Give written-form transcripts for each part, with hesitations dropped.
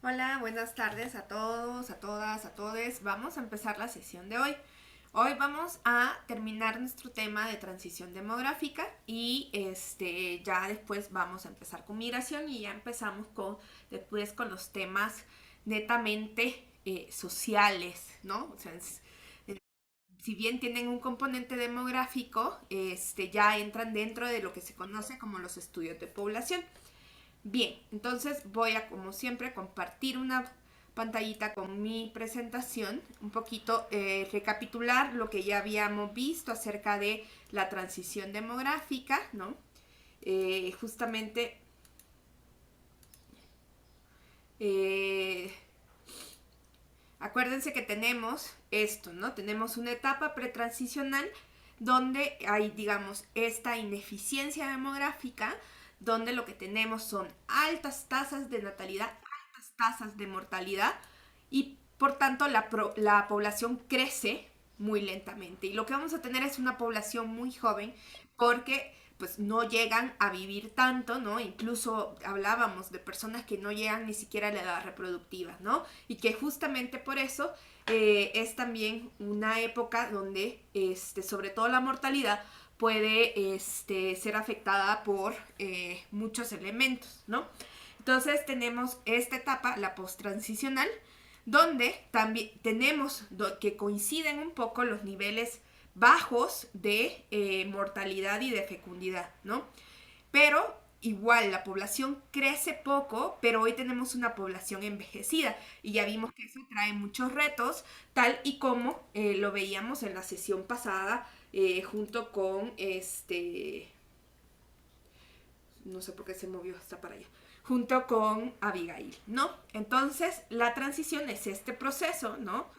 Hola, buenas tardes a todos, a todas, a todes. Vamos a empezar la sesión de hoy. Hoy vamos a terminar nuestro tema de transición demográfica y ya después vamos a empezar con migración y ya empezamos después con los temas netamente sociales, ¿no? O sea, si bien tienen un componente demográfico, ya entran dentro de lo que se conoce como los estudios de población. Bien, entonces voy a, como siempre, compartir una pantallita con mi presentación, un poquito recapitular lo que ya habíamos visto acerca de la transición demográfica, ¿no? Justamente, eh, acuérdense que tenemos esto, ¿no? Tenemos una etapa pretransicional donde hay, digamos, esta ineficiencia demográfica, donde lo que tenemos son altas tasas de natalidad, altas tasas de mortalidad y por tanto la población crece muy lentamente. Y lo que vamos a tener es una población muy joven porque pues no llegan a vivir tanto, ¿no? Incluso hablábamos de personas que no llegan ni siquiera a la edad reproductiva, ¿no? Y que justamente por eso es también una época donde, sobre todo la mortalidad, puede ser afectada por muchos elementos, ¿no? Entonces tenemos esta etapa, la post-transicional, donde también tenemos que coinciden un poco los niveles bajos de mortalidad y de fecundidad, ¿no? Pero igual la población crece poco, pero hoy tenemos una población envejecida y ya vimos que eso trae muchos retos, tal y como lo veíamos en la sesión pasada junto con no sé por qué se movió hasta para allá, junto con Abigail, ¿no? Entonces, la transición es este proceso, ¿no?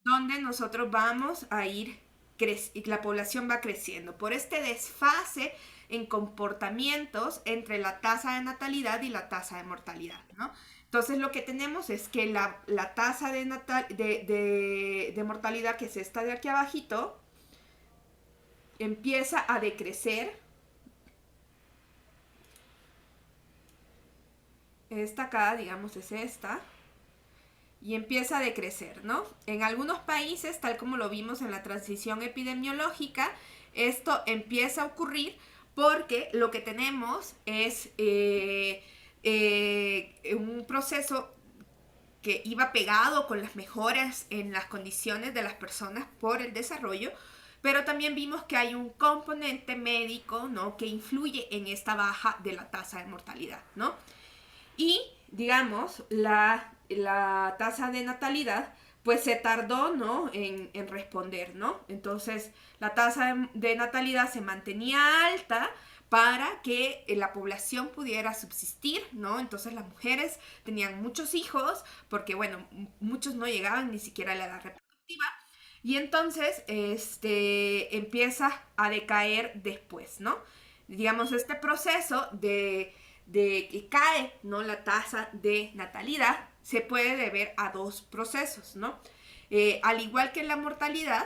Donde nosotros vamos a ir y la población va creciendo por este desfase en comportamientos entre la tasa de natalidad y la tasa de mortalidad, ¿no? Entonces lo que tenemos es que la tasa de mortalidad, que es esta de aquí abajito, empieza a decrecer. Esta acá, digamos, es esta. Y empieza a decrecer, ¿no? En algunos países, tal como lo vimos en la transición epidemiológica, esto empieza a ocurrir porque lo que tenemos es un proceso que iba pegado con las mejoras en las condiciones de las personas por el desarrollo, pero también vimos que hay un componente médico, ¿no? Que influye en esta baja de la tasa de mortalidad, ¿no? Y, digamos, la tasa de natalidad, pues se tardó, ¿no? En responder, ¿no? Entonces, la tasa de natalidad se mantenía alta para que la población pudiera subsistir, ¿no? Entonces las mujeres tenían muchos hijos, porque, bueno, muchos no llegaban ni siquiera a la edad reproductiva, y entonces, empieza a decaer después, ¿no? Digamos, este proceso de que cae, ¿no? La tasa de natalidad se puede deber a dos procesos, ¿no? Al igual que la mortalidad,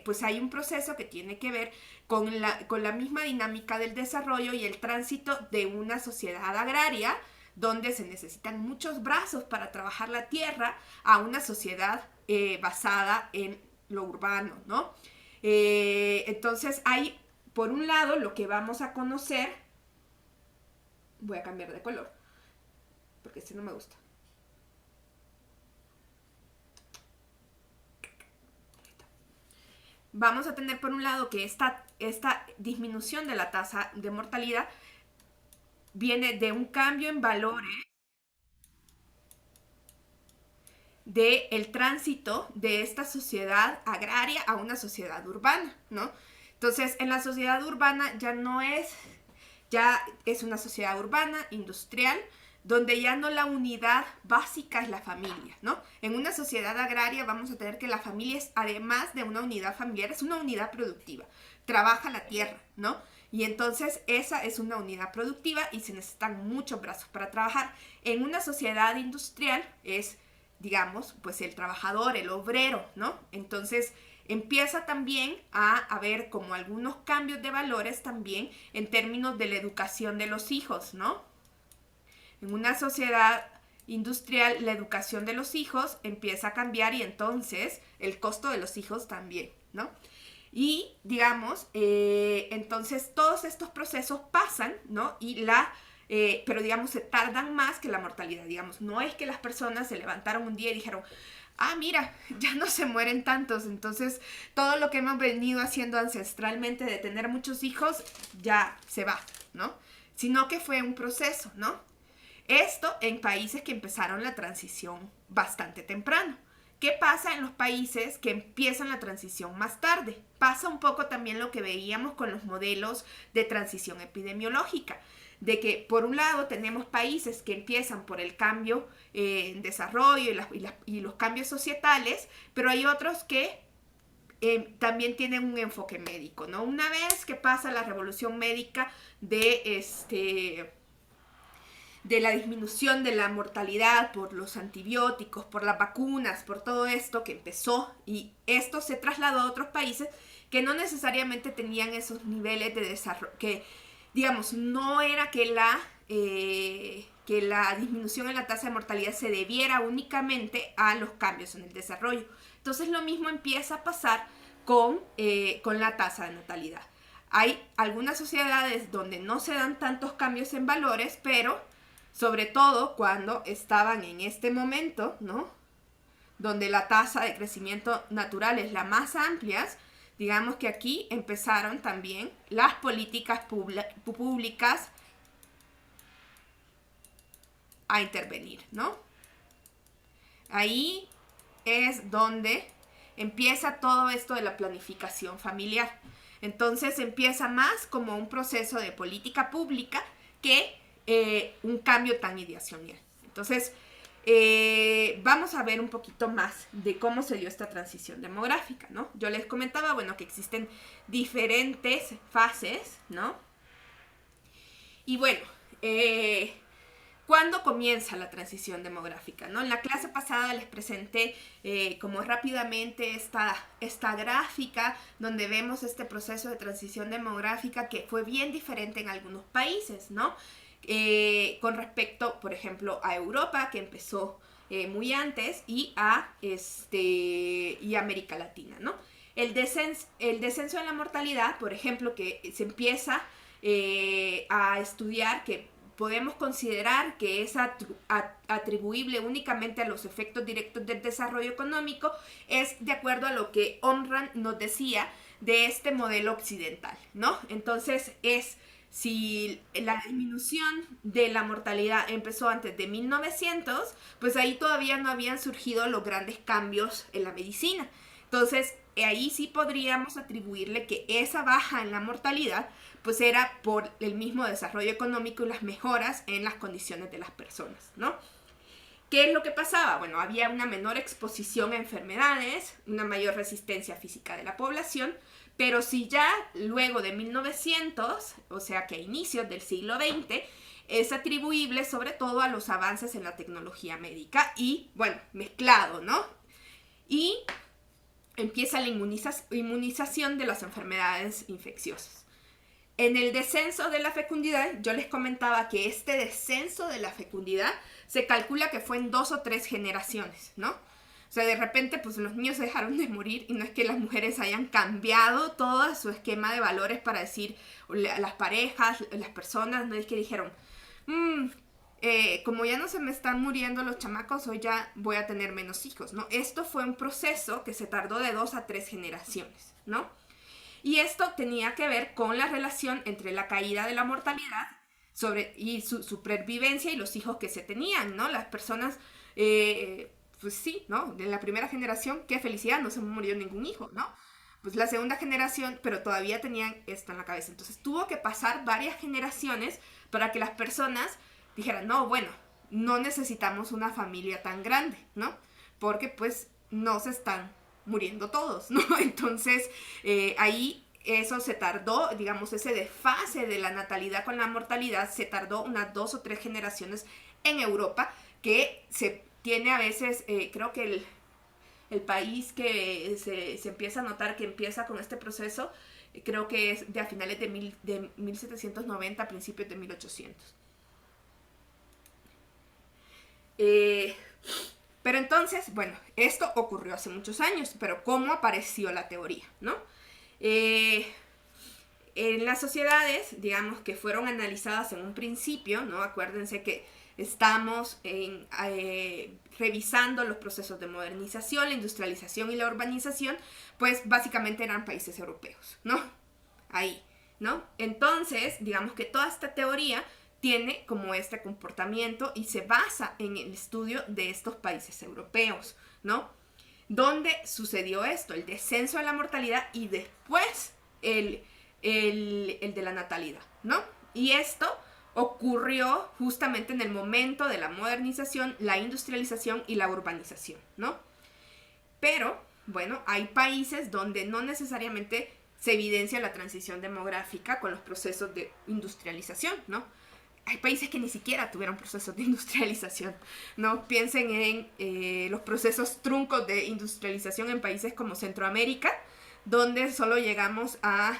pues hay un proceso que tiene que ver con la misma dinámica del desarrollo y el tránsito de una sociedad agraria donde se necesitan muchos brazos para trabajar la tierra a una sociedad basada en lo urbano, ¿no? Entonces hay, por un lado, lo que vamos a conocer. Voy a cambiar de color, porque este no me gusta. Vamos a tener por un lado que esta disminución de la tasa de mortalidad viene de un cambio en valores del tránsito de esta sociedad agraria a una sociedad urbana, ¿no? Entonces, en la sociedad urbana ya es una sociedad urbana, industrial, donde ya no la unidad básica es la familia, ¿no? En una sociedad agraria vamos a tener que la familia es, además de una unidad familiar, es una unidad productiva, trabaja la tierra, ¿no? Y entonces esa es una unidad productiva y se necesitan muchos brazos para trabajar. En una sociedad industrial es, digamos, pues el trabajador, el obrero, ¿no? Entonces empieza también a haber como algunos cambios de valores también en términos de la educación de los hijos, ¿no? En una sociedad industrial, la educación de los hijos empieza a cambiar y entonces el costo de los hijos también, ¿no? Y digamos, entonces todos estos procesos pasan, ¿no? Pero digamos, se tardan más que la mortalidad, digamos, no es que las personas se levantaron un día y dijeron, ah, mira, ya no se mueren tantos, entonces todo lo que hemos venido haciendo ancestralmente de tener muchos hijos ya se va, ¿no? Sino que fue un proceso, ¿no? Esto en países que empezaron la transición bastante temprano. ¿Qué pasa en los países que empiezan la transición más tarde? Pasa un poco también lo que veíamos con los modelos de transición epidemiológica, de que por un lado tenemos países que empiezan por el cambio en desarrollo y los cambios societales, pero hay otros que también tienen un enfoque médico, ¿no? Una vez que pasa la revolución médica de la disminución de la mortalidad por los antibióticos, por las vacunas, por todo esto que empezó, y esto se trasladó a otros países que no necesariamente tenían esos niveles de desarrollo, que digamos, no era que la disminución en la tasa de mortalidad se debiera únicamente a los cambios en el desarrollo. Entonces lo mismo empieza a pasar con la tasa de natalidad. Hay algunas sociedades donde no se dan tantos cambios en valores, pero sobre todo cuando estaban en este momento, ¿no? Donde la tasa de crecimiento natural es la más amplia, digamos que aquí empezaron también las políticas públicas a intervenir, ¿no? Ahí es donde empieza todo esto de la planificación familiar. Entonces empieza más como un proceso de política pública que un cambio tan ideacional. Entonces, vamos a ver un poquito más de cómo se dio esta transición demográfica, ¿no? Yo les comentaba, bueno, que existen diferentes fases, ¿no? Y bueno, ¿cuándo comienza la transición demográfica, no? En la clase pasada les presenté como rápidamente esta gráfica donde vemos este proceso de transición demográfica que fue bien diferente en algunos países, ¿no? Con respecto, por ejemplo, a Europa, que empezó muy antes, y a América Latina, ¿no? El descenso de la mortalidad, por ejemplo, que se empieza a estudiar, que podemos considerar que es atribuible únicamente a los efectos directos del desarrollo económico, es de acuerdo a lo que Omran nos decía de este modelo occidental, ¿no? Entonces si la disminución de la mortalidad empezó antes de 1900, pues ahí todavía no habían surgido los grandes cambios en la medicina. Entonces, ahí sí podríamos atribuirle que esa baja en la mortalidad pues era por el mismo desarrollo económico y las mejoras en las condiciones de las personas, ¿no? ¿Qué es lo que pasaba? Bueno, había una menor exposición a enfermedades, una mayor resistencia física de la población, pero si ya luego de 1900, o sea que a inicios del siglo XX, es atribuible sobre todo a los avances en la tecnología médica y, bueno, mezclado, ¿no? Y empieza la inmunización de las enfermedades infecciosas. En el descenso de la fecundidad, yo les comentaba que este descenso de la fecundidad se calcula que fue en 2 o 3 generaciones, ¿no? O sea, de repente, pues los niños se dejaron de morir y no es que las mujeres hayan cambiado todo su esquema de valores para decir, las parejas, las personas, no es que dijeron, como ya no se me están muriendo los chamacos, hoy ya voy a tener menos hijos, ¿no? Esto fue un proceso que se tardó de 2 a 3 generaciones, ¿no? Y esto tenía que ver con la relación entre la caída de la mortalidad y su supervivencia y los hijos que se tenían, ¿no? Las personas, pues sí, ¿no? De la primera generación, qué felicidad, no se murió ningún hijo, ¿no? Pues la segunda generación, pero todavía tenían esto en la cabeza. Entonces tuvo que pasar varias generaciones para que las personas dijeran, no, bueno, no necesitamos una familia tan grande, ¿no? Porque pues no se están muriendo todos, ¿no? Entonces, ahí eso se tardó, digamos, ese desfase de la natalidad con la mortalidad se tardó unas 2 o 3 generaciones en Europa, que se tiene a veces, creo que el país que se empieza a notar que empieza con este proceso, creo que es de a finales de 1790, a principios de 1800. Eh, pero entonces, bueno, esto ocurrió hace muchos años, pero ¿cómo apareció la teoría, no? En las sociedades, digamos, que fueron analizadas en un principio, ¿no? Acuérdense que estamos revisando los procesos de modernización, la industrialización y la urbanización, pues básicamente eran países europeos, ¿no? Ahí, ¿no? Entonces, digamos que toda esta teoría tiene como este comportamiento y se basa en el estudio de estos países europeos, ¿no? Donde sucedió esto, el descenso de la mortalidad y después el de la natalidad, ¿no? Y esto ocurrió justamente en el momento de la modernización, la industrialización y la urbanización, ¿no? Pero, bueno, hay países donde no necesariamente se evidencia la transición demográfica con los procesos de industrialización, ¿no? Hay países que ni siquiera tuvieron procesos de industrialización, ¿no? Piensen en los procesos truncos de industrialización en países como Centroamérica, donde solo llegamos a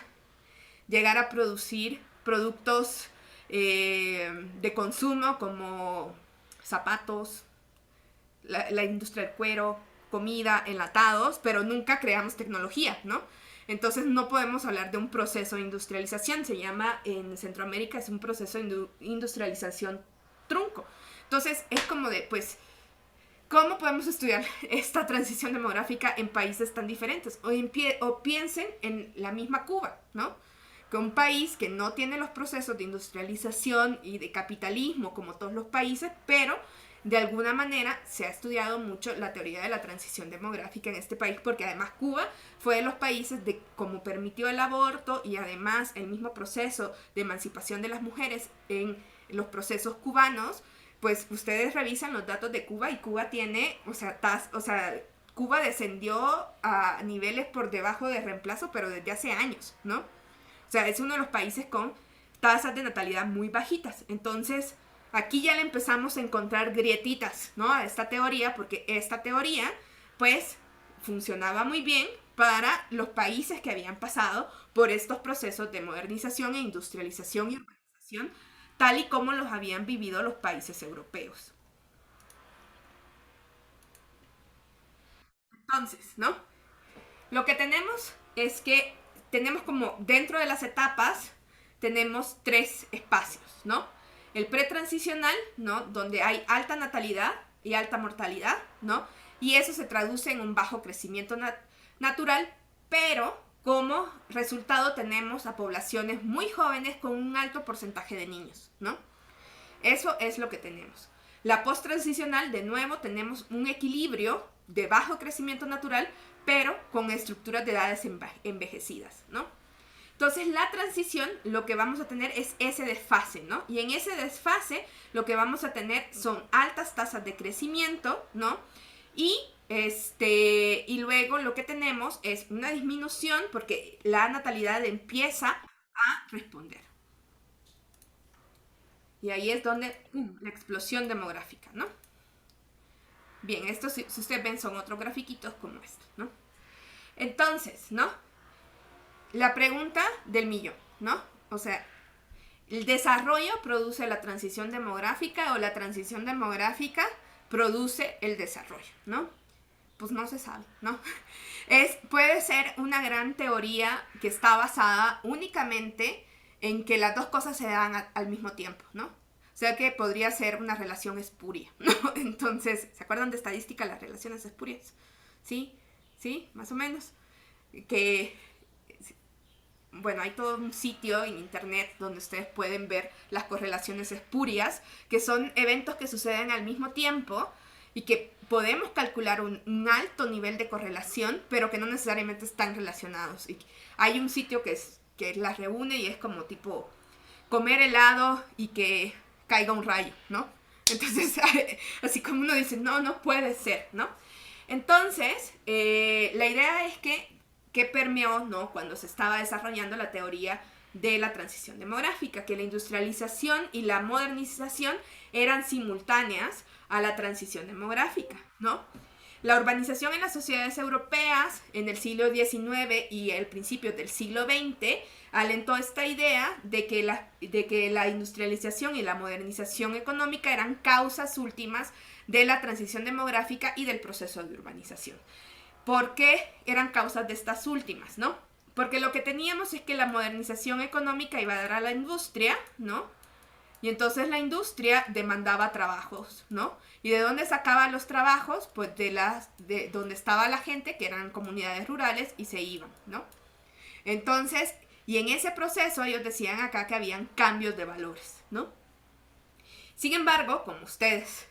llegar a producir productos de consumo como zapatos, la industria del cuero, comida, enlatados, pero nunca creamos tecnología, ¿no? Entonces no podemos hablar de un proceso de industrialización, se llama en Centroamérica, es un proceso de industrialización trunco. Entonces es como de, pues, ¿cómo podemos estudiar esta transición demográfica en países tan diferentes? O piensen en la misma Cuba, ¿no? Que un país que no tiene los procesos de industrialización y de capitalismo como todos los países, pero de alguna manera se ha estudiado mucho la teoría de la transición demográfica en este país, porque además Cuba fue de los países de cómo permitió el aborto y además el mismo proceso de emancipación de las mujeres en los procesos cubanos. Pues ustedes revisan los datos de Cuba y Cuba tiene, Cuba descendió a niveles por debajo de reemplazo, pero desde hace años, ¿no? O sea, es uno de los países con tasas de natalidad muy bajitas. Entonces, aquí ya le empezamos a encontrar grietitas, ¿no? A esta teoría, porque esta teoría, pues, funcionaba muy bien para los países que habían pasado por estos procesos de modernización e industrialización y urbanización, tal y como los habían vivido los países europeos. Entonces, ¿no? Lo que tenemos es que tenemos como dentro de las etapas, tenemos tres espacios, ¿no? El pretransicional, ¿no? Donde hay alta natalidad y alta mortalidad, ¿no? Y eso se traduce en un bajo crecimiento natural, pero como resultado tenemos a poblaciones muy jóvenes con un alto porcentaje de niños, ¿no? Eso es lo que tenemos. La posttransicional, de nuevo, tenemos un equilibrio de bajo crecimiento natural, pero con estructuras de edades envejecidas, ¿no? Entonces, la transición, lo que vamos a tener es ese desfase, ¿no? Y en ese desfase, lo que vamos a tener son altas tasas de crecimiento, ¿no? Y luego lo que tenemos es una disminución porque la natalidad empieza a responder. Y ahí es donde, la explosión demográfica, ¿no? Bien, estos, si ustedes ven, son otros grafiquitos como estos, ¿no? Entonces, ¿no? La pregunta del millón, ¿no? O sea, ¿el desarrollo produce la transición demográfica o la transición demográfica produce el desarrollo, ¿no? Pues no se sabe, ¿no? Puede ser una gran teoría que está basada únicamente en que las dos cosas se dan al mismo tiempo, ¿no? O sea que podría ser una relación espuria, ¿no? Entonces, ¿se acuerdan de estadística, las relaciones espurias? ¿Sí? ¿Sí? Más o menos. Que, bueno, hay todo un sitio en internet donde ustedes pueden ver las correlaciones espurias, que son eventos que suceden al mismo tiempo y que podemos calcular un alto nivel de correlación, pero que no necesariamente están relacionados. Y hay un sitio que las reúne y es como tipo comer helado y que caiga un rayo, ¿no? Entonces, así como uno dice, no puede ser, ¿no? Entonces, la idea es que permeó, ¿no? Cuando se estaba desarrollando la teoría de la transición demográfica, que la industrialización y la modernización eran simultáneas a la transición demográfica, ¿no? La urbanización en las sociedades europeas en el siglo XIX y el principio del siglo XX alentó esta idea de que la industrialización y la modernización económica eran causas últimas de la transición demográfica y del proceso de urbanización. ¿Por qué eran causas de estas últimas, no? Porque lo que teníamos es que la modernización económica iba a dar a la industria, ¿no? Y entonces la industria demandaba trabajos, ¿no? ¿Y de dónde sacaba los trabajos? Pues de donde estaba la gente, que eran comunidades rurales, y se iban, ¿no? Entonces, y en ese proceso ellos decían acá que habían cambios de valores, ¿no? Sin embargo, como ustedes,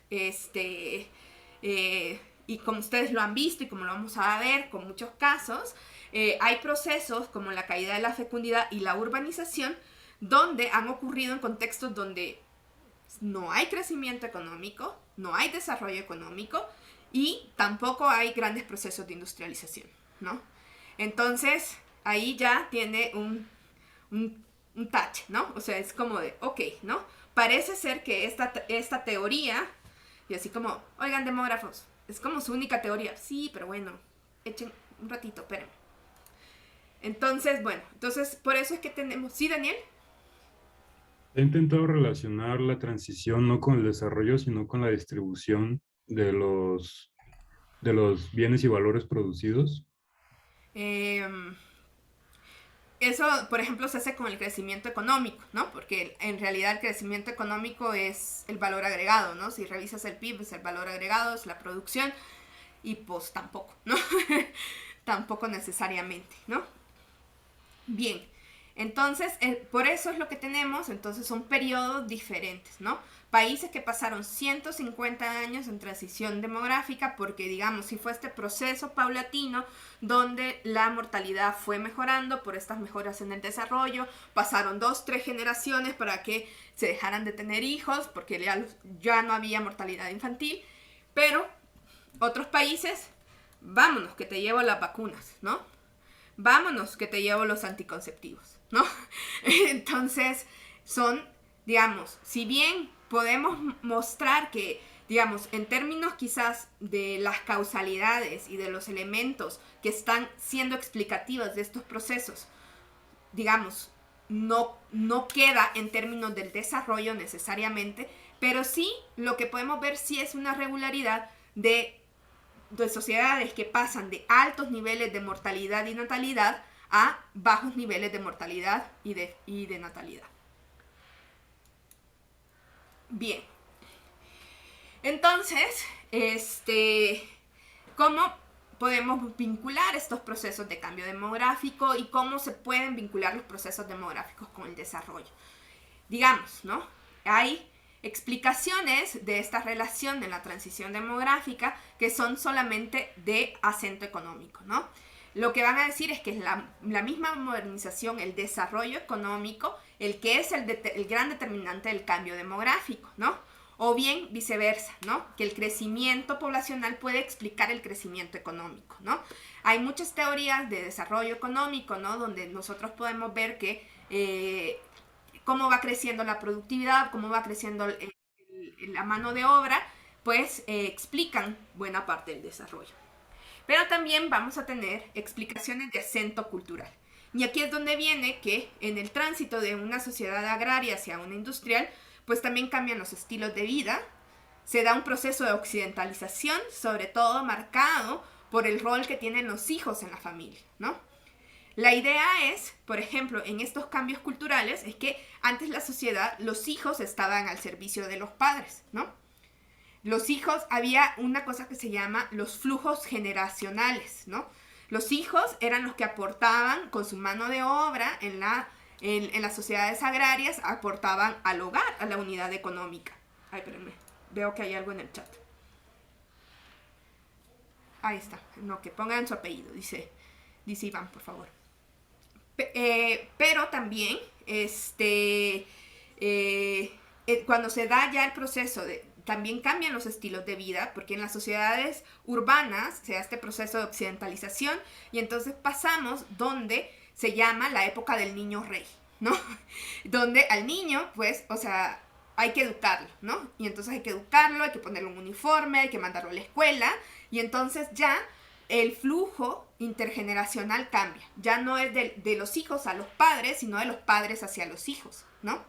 y como ustedes lo han visto y como lo vamos a ver con muchos casos, hay procesos como la caída de la fecundidad y la urbanización donde han ocurrido en contextos donde no hay crecimiento económico, no hay desarrollo económico y tampoco hay grandes procesos de industrialización, ¿no? Entonces, ahí ya tiene un touch, ¿no? O sea, es como de, ok, ¿no? Parece ser que esta teoría, y así como, oigan, demógrafos, es como su única teoría. Sí, pero bueno, echen un ratito, espérenme. Entonces, bueno, por eso es que tenemos... ¿Sí, Daniel? He intentado relacionar la transición no con el desarrollo, sino con la distribución de los bienes y valores producidos. Eh, Eso, por ejemplo, se hace con el crecimiento económico, ¿no? Porque en realidad el crecimiento económico es el valor agregado, ¿no? Si revisas el PIB, es el valor agregado, es la producción, y pues tampoco, ¿no? Tampoco necesariamente, ¿no? Bien, entonces, por eso es lo que tenemos, entonces son periodos diferentes, ¿no? Países que pasaron 150 años en transición demográfica porque, digamos, si fue este proceso paulatino donde la mortalidad fue mejorando por estas mejoras en el desarrollo, pasaron 2, 3 generaciones para que se dejaran de tener hijos porque ya no había mortalidad infantil, pero otros países, vámonos, que te llevo las vacunas, ¿no? Vámonos, que te llevo los anticonceptivos, ¿no? Entonces, son, digamos, si bien podemos mostrar que, digamos, en términos quizás de las causalidades y de los elementos que están siendo explicativos de estos procesos, digamos, no queda en términos del desarrollo necesariamente, pero sí lo que podemos ver sí es una regularidad de sociedades que pasan de altos niveles de mortalidad y natalidad a bajos niveles de mortalidad y de natalidad. Bien. Entonces, ¿cómo podemos vincular estos procesos de cambio demográfico y cómo se pueden vincular los procesos demográficos con el desarrollo? Digamos, ¿no? Hay explicaciones de esta relación de la transición demográfica que son solamente de acento económico, ¿no? Lo que van a decir es que es la misma modernización, el desarrollo económico, el que es el gran determinante del cambio demográfico, ¿no? O bien viceversa, ¿no? Que el crecimiento poblacional puede explicar el crecimiento económico, ¿no? Hay muchas teorías de desarrollo económico, ¿no? Donde nosotros podemos ver que cómo va creciendo la productividad, cómo va creciendo la mano de obra, pues explican buena parte del desarrollo. Pero también vamos a tener explicaciones de acento cultural. Y aquí es donde viene que en el tránsito de una sociedad agraria hacia una industrial, pues también cambian los estilos de vida, se da un proceso de occidentalización, sobre todo marcado por el rol que tienen los hijos en la familia, ¿no? La idea es, por ejemplo, en estos cambios culturales, es que antes la sociedad, los hijos estaban al servicio de los padres, ¿no? Los hijos, había una cosa que se llama los flujos generacionales, ¿no? Los hijos eran los que aportaban con su mano de obra en las sociedades agrarias, aportaban al hogar, a la unidad económica. Ay, espérenme, veo que hay algo en el chat. Ahí está, no, que pongan su apellido, dice Iván, por favor. Pero también, cuando se da ya el proceso también cambian los estilos de vida, porque en las sociedades urbanas se da este proceso de occidentalización y entonces pasamos donde se llama la época del niño rey, ¿no? Donde al niño, pues, o sea, hay que educarlo, ¿no? Y entonces hay que educarlo, hay que ponerle un uniforme, hay que mandarlo a la escuela, y entonces ya el flujo intergeneracional cambia. Ya no es de los hijos a los padres, sino de los padres hacia los hijos, ¿no?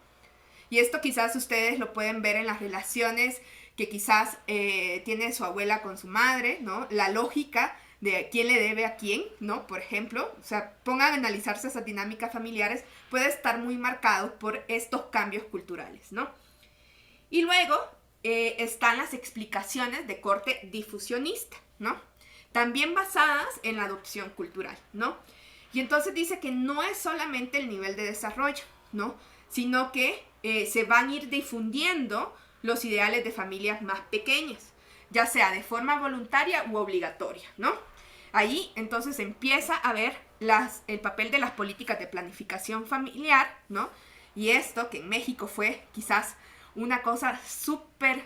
Y esto quizás ustedes lo pueden ver en las relaciones que quizás tiene su abuela con su madre, ¿no? La lógica de quién le debe a quién, ¿no? Por ejemplo, o sea, pongan a analizarse esas dinámicas familiares, puede estar muy marcado por estos cambios culturales, ¿no? Y luego están las explicaciones de corte difusionista, ¿no? También basadas en la adopción cultural, ¿no? Y entonces dice que no es solamente el nivel de desarrollo, ¿no? Sino que se van a ir difundiendo los ideales de familias más pequeñas, ya sea de forma voluntaria u obligatoria, ¿no? Ahí entonces empieza a ver el papel de las políticas de planificación familiar, ¿no? Y esto que en México fue quizás una cosa súper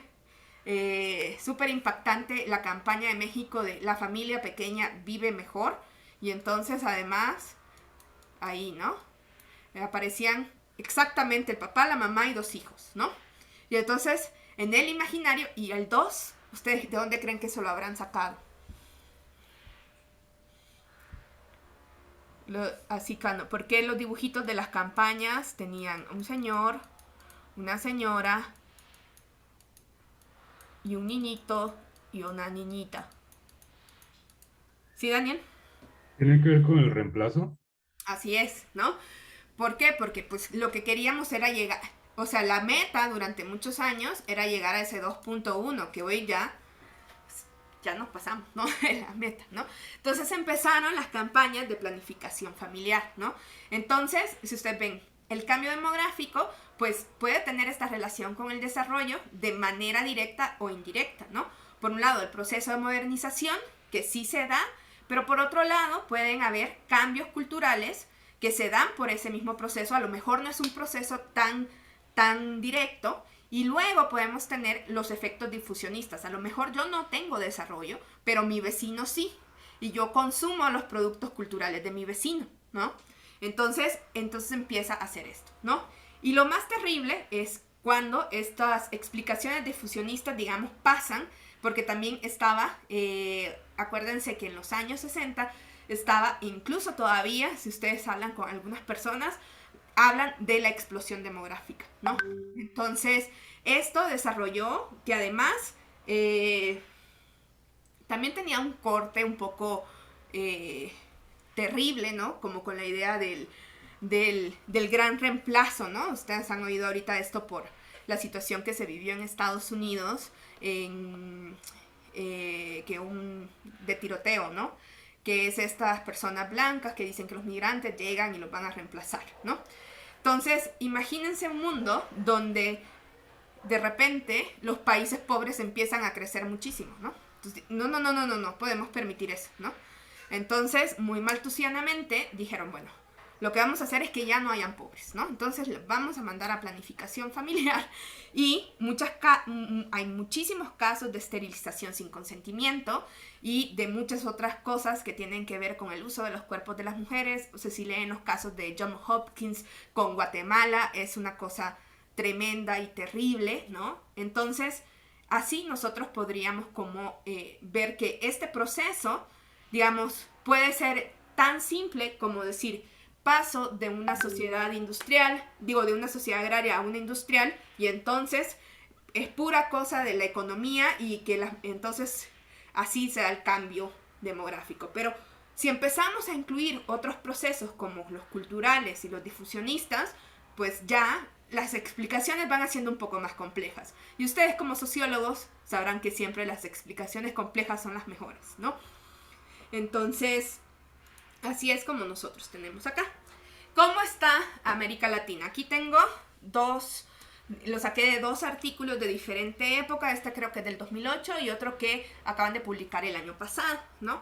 impactante, la campaña de México de la familia pequeña vive mejor. Y entonces además, ahí, ¿no? Aparecían exactamente el papá, la mamá y 2 hijos, ¿no? Y entonces, en el imaginario, y el 2, ¿ustedes de dónde creen que se lo habrán sacado? Así que, porque los dibujitos de las campañas tenían un señor, una señora y un niñito y una niñita. ¿Sí, Daniel? ¿Tiene que ver con el reemplazo? Así es, ¿no? ¿Por qué? Porque pues lo que queríamos era llegar, o sea, la meta durante muchos años era llegar a ese 2.1, que hoy ya nos pasamos, ¿no? La meta, ¿no? Entonces empezaron las campañas de planificación familiar, ¿no? Entonces, si ustedes ven, el cambio demográfico, pues puede tener esta relación con el desarrollo de manera directa o indirecta, ¿no? Por un lado, el proceso de modernización, que sí se da, pero por otro lado, pueden haber cambios culturales que se dan por ese mismo proceso. A lo mejor no es un proceso tan directo. Y luego podemos tener los efectos difusionistas. A lo mejor yo no tengo desarrollo, pero mi vecino sí. Y yo consumo los productos culturales de mi vecino, ¿no? Entonces empieza a hacer esto, ¿no? Y lo más terrible es cuando estas explicaciones difusionistas, digamos, pasan, porque también estaba, acuérdense que en los años 60 estaba, incluso todavía, si ustedes hablan con algunas personas, hablan de la explosión demográfica, ¿no? Entonces, esto desarrolló que además también tenía un corte un poco terrible, ¿no? Como con la idea del gran reemplazo, ¿no? Ustedes han oído ahorita esto por la situación que se vivió en Estados Unidos, de tiroteo, ¿no? Que es estas personas blancas que dicen que los migrantes llegan y los van a reemplazar, ¿no? Entonces, imagínense un mundo donde de repente los países pobres empiezan a crecer muchísimo, ¿no? Entonces, no podemos permitir eso, ¿no? Entonces, muy maltusianamente dijeron, bueno, lo que vamos a hacer es que ya no hayan pobres, ¿no? Entonces les vamos a mandar a planificación familiar y hay muchísimos casos de esterilización sin consentimiento y de muchas otras cosas que tienen que ver con el uso de los cuerpos de las mujeres. O sea, si leen los casos de John Hopkins con Guatemala, es una cosa tremenda y terrible, ¿no? Entonces, así nosotros podríamos como ver que este proceso, digamos, puede ser tan simple como decir, paso de una sociedad industrial, de una sociedad agraria a una industrial, y entonces es pura cosa de la economía y que entonces así se da el cambio demográfico. Pero si empezamos a incluir otros procesos como los culturales y los difusionistas, pues ya las explicaciones van haciendo un poco más complejas. Y ustedes como sociólogos sabrán que siempre las explicaciones complejas son las mejores, ¿no? Entonces, así es como nosotros tenemos acá. ¿Cómo está América Latina? Aquí tengo lo saqué de 2 artículos de diferente época. Este creo que es del 2008 y otro que acaban de publicar el año pasado, ¿no?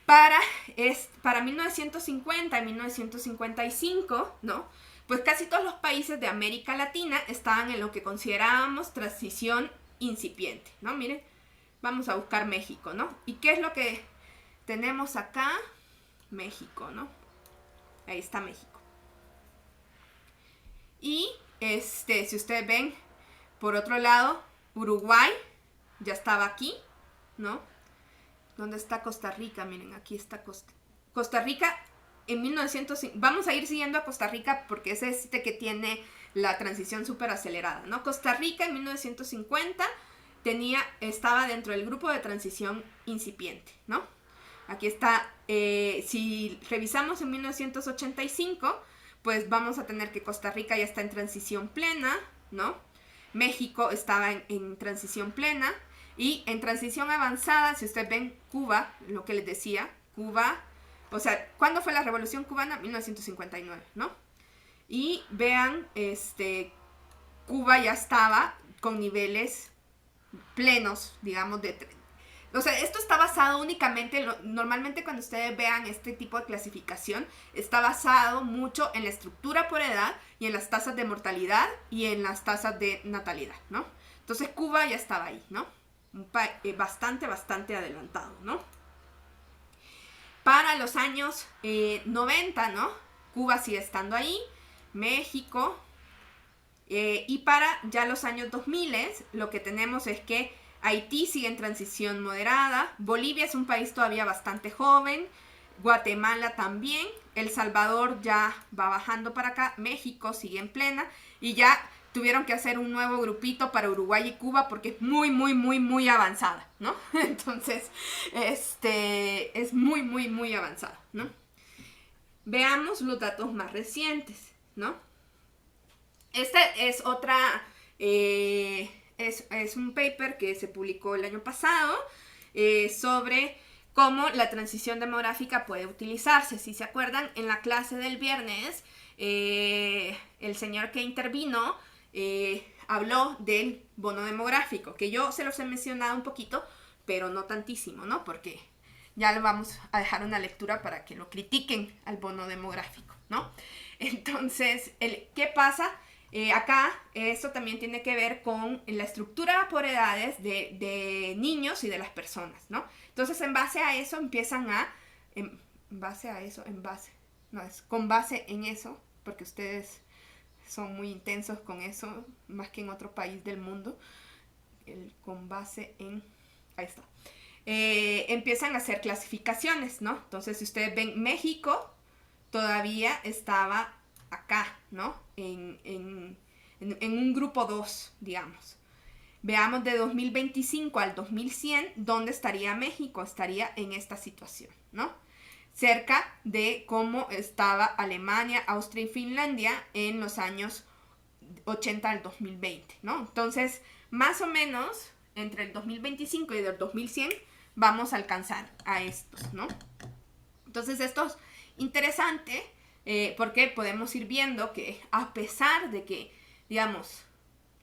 Para 1950 y 1955, ¿no? Pues casi todos los países de América Latina estaban en lo que considerábamos transición incipiente, ¿no? Miren, vamos a buscar México, ¿no? ¿Y qué es lo que tenemos acá? México, ¿no? Ahí está México. Y si ustedes ven, Por otro lado, Uruguay ya estaba aquí, ¿no? ¿Dónde está Costa Rica? Miren, aquí está Costa Rica en 1900. Vamos a ir siguiendo a Costa Rica porque es este que tiene la transición súper acelerada, ¿no? Costa Rica en 1950 estaba dentro del grupo de transición incipiente, ¿no? Aquí está, si revisamos en 1985, pues vamos a tener que Costa Rica ya está en transición plena, ¿no? México estaba en transición plena y en transición avanzada, si ustedes ven Cuba, lo que les decía, Cuba, o sea, ¿cuándo fue la Revolución Cubana? 1959, ¿no? Y vean, Cuba ya estaba con niveles plenos, digamos, o sea, esto está basado únicamente, normalmente cuando ustedes vean este tipo de clasificación, está basado mucho en la estructura por edad y en las tasas de mortalidad y en las tasas de natalidad, ¿no? Entonces Cuba ya estaba ahí, ¿no? Bastante adelantado, ¿no? Para los años 90, ¿no? Cuba sigue estando ahí, México, y para ya los años 2000, lo que tenemos es que Haití sigue en transición moderada, Bolivia es un país todavía bastante joven, Guatemala también, El Salvador ya va bajando para acá, México sigue en plena y ya tuvieron que hacer un nuevo grupito para Uruguay y Cuba porque es muy avanzada, ¿no? Entonces, es muy avanzada, ¿no? Veamos los datos más recientes, ¿no? Esta es otra, es un paper que se publicó el año pasado sobre cómo la transición demográfica puede utilizarse. Si se acuerdan, en la clase del viernes, el señor que intervino habló del bono demográfico, que yo se los he mencionado un poquito, pero no tantísimo, ¿no? Porque ya le vamos a dejar una lectura para que lo critiquen al bono demográfico, ¿no? Entonces, ¿qué pasa? Acá esto también tiene que ver con la estructura por edades de niños y de las personas, ¿no? Entonces, con base en eso, porque ustedes son muy intensos con eso, más que en otro país del mundo, con base en, ahí está, empiezan a hacer clasificaciones, ¿no? Entonces, si ustedes ven, México todavía estaba acá, ¿no? En un grupo 2, digamos. Veamos de 2025 al 2100, ¿dónde estaría México? Estaría en esta situación, ¿no? Cerca de cómo estaba Alemania, Austria y Finlandia en los años 80 al 2020, ¿no? Entonces, más o menos, entre el 2025 y el 2100, vamos a alcanzar a estos, ¿no? Entonces, esto es interesante porque podemos ir viendo que a pesar de que, digamos,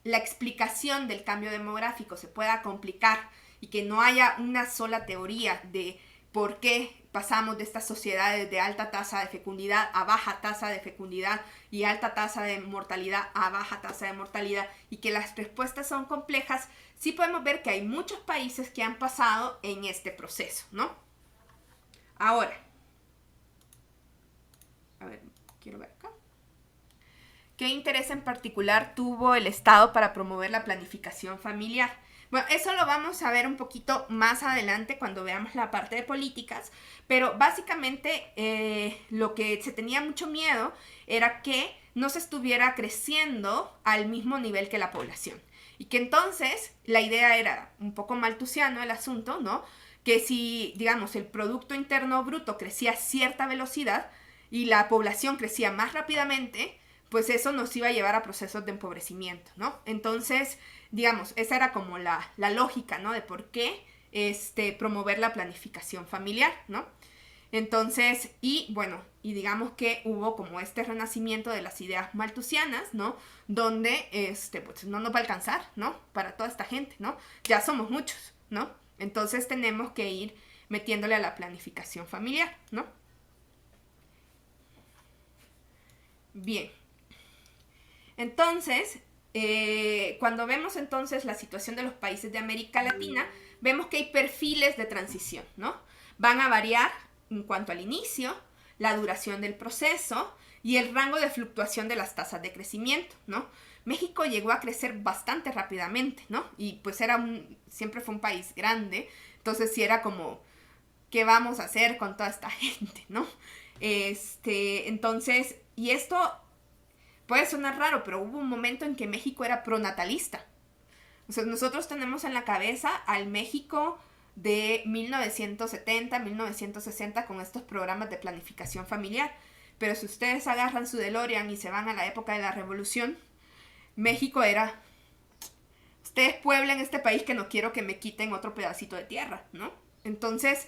la explicación del cambio demográfico se pueda complicar y que no haya una sola teoría de por qué pasamos de estas sociedades de alta tasa de fecundidad a baja tasa de fecundidad y alta tasa de mortalidad a baja tasa de mortalidad y que las respuestas son complejas, sí podemos ver que hay muchos países que han pasado en este proceso, ¿no? Ahora, a ver, quiero ver acá. ¿Qué interés en particular tuvo el Estado para promover la planificación familiar? Bueno, eso lo vamos a ver un poquito más adelante cuando veamos la parte de políticas, pero básicamente lo que se tenía mucho miedo era que no se estuviera creciendo al mismo nivel que la población. Y que entonces la idea era un poco maltusiano el asunto, ¿no? Que si, digamos, el Producto Interno Bruto crecía a cierta velocidad y la población crecía más rápidamente, pues eso nos iba a llevar a procesos de empobrecimiento, ¿no? Entonces, digamos, esa era como la lógica, ¿no? De por qué promover la planificación familiar, ¿no? Entonces, y bueno, y digamos que hubo como este renacimiento de las ideas malthusianas, ¿no? Donde, pues no nos va a alcanzar, ¿no? Para toda esta gente, ¿no? Ya somos muchos, ¿no? Entonces tenemos que ir metiéndole a la planificación familiar, ¿no? Bien. Entonces, cuando vemos entonces la situación de los países de América Latina, vemos que hay perfiles de transición, ¿no? Van a variar en cuanto al inicio, la duración del proceso y el rango de fluctuación de las tasas de crecimiento, ¿no? México llegó a crecer bastante rápidamente, ¿no? Y pues siempre fue un país grande, entonces sí era como, ¿qué vamos a hacer con toda esta gente, ¿no? Entonces, y esto puede sonar raro, pero hubo un momento en que México era pronatalista. O sea, nosotros tenemos en la cabeza al México de 1970, 1960 con estos programas de planificación familiar. Pero si ustedes agarran su DeLorean y se van a la época de la Revolución, México era, ustedes pueblen este país que no quiero que me quiten otro pedacito de tierra, ¿no? Entonces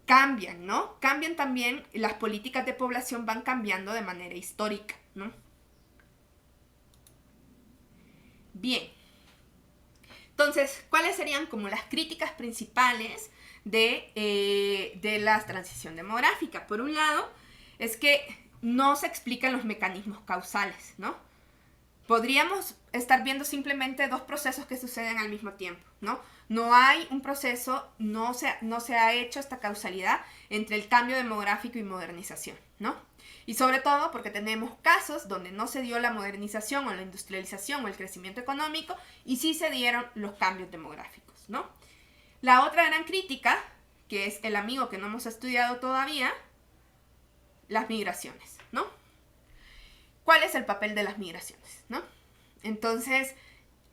cambian, ¿no? Cambian también, las políticas de población van cambiando de manera histórica, ¿no? Bien. Entonces, ¿cuáles serían como las críticas principales de la transición demográfica? Por un lado, es que no se explican los mecanismos causales, ¿no? Podríamos estar viendo simplemente dos procesos que suceden al mismo tiempo, ¿no? No hay un proceso, no se ha hecho esta causalidad entre el cambio demográfico y modernización, ¿no? Y sobre todo porque tenemos casos donde no se dio la modernización o la industrialización o el crecimiento económico y sí se dieron los cambios demográficos, ¿no? La otra gran crítica, que es el amigo que no hemos estudiado todavía, las migraciones, ¿no? ¿Cuál es el papel de las migraciones, no? Entonces,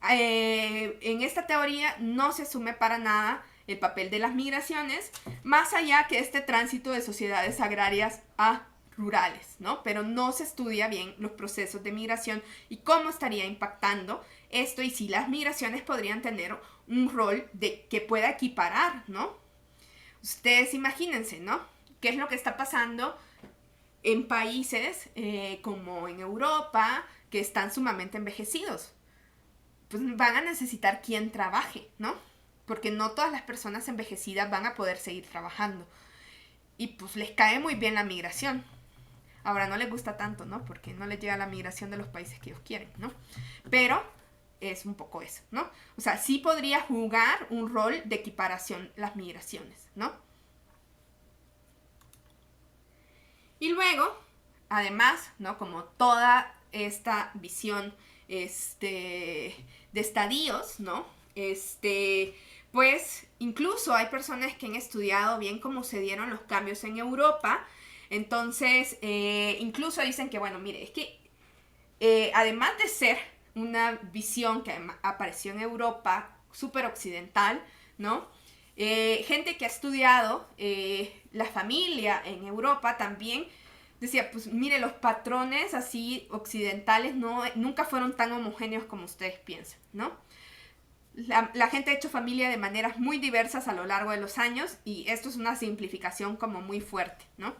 en esta teoría no se asume para nada el papel de las migraciones, más allá que este tránsito de sociedades agrarias a rurales, ¿no? Pero no se estudia bien los procesos de migración y cómo estaría impactando esto y si las migraciones podrían tener un rol que pueda equiparar, ¿no? Ustedes imagínense, ¿no? ¿Qué es lo que está pasando en países como en Europa, que están sumamente envejecidos? Pues van a necesitar quien trabaje, ¿no? Porque no todas las personas envejecidas van a poder seguir trabajando. Y pues les cae muy bien la migración. Ahora no les gusta tanto, ¿no? Porque no les llega la migración de los países que ellos quieren, ¿no? Pero es un poco eso, ¿no? O sea, sí podría jugar un rol de equiparación las migraciones, ¿no? Y luego, además, ¿no? Como toda esta visión de estadios, ¿no? Pues incluso hay personas que han estudiado bien cómo se dieron los cambios en Europa. Entonces, incluso dicen que, bueno, mire, es que además de ser una visión que apareció en Europa súper occidental, ¿no? Gente que ha estudiado la familia en Europa también decía, pues mire, los patrones así occidentales nunca fueron tan homogéneos como ustedes piensan, ¿no? La gente ha hecho familia de maneras muy diversas a lo largo de los años y esto es una simplificación como muy fuerte, ¿no?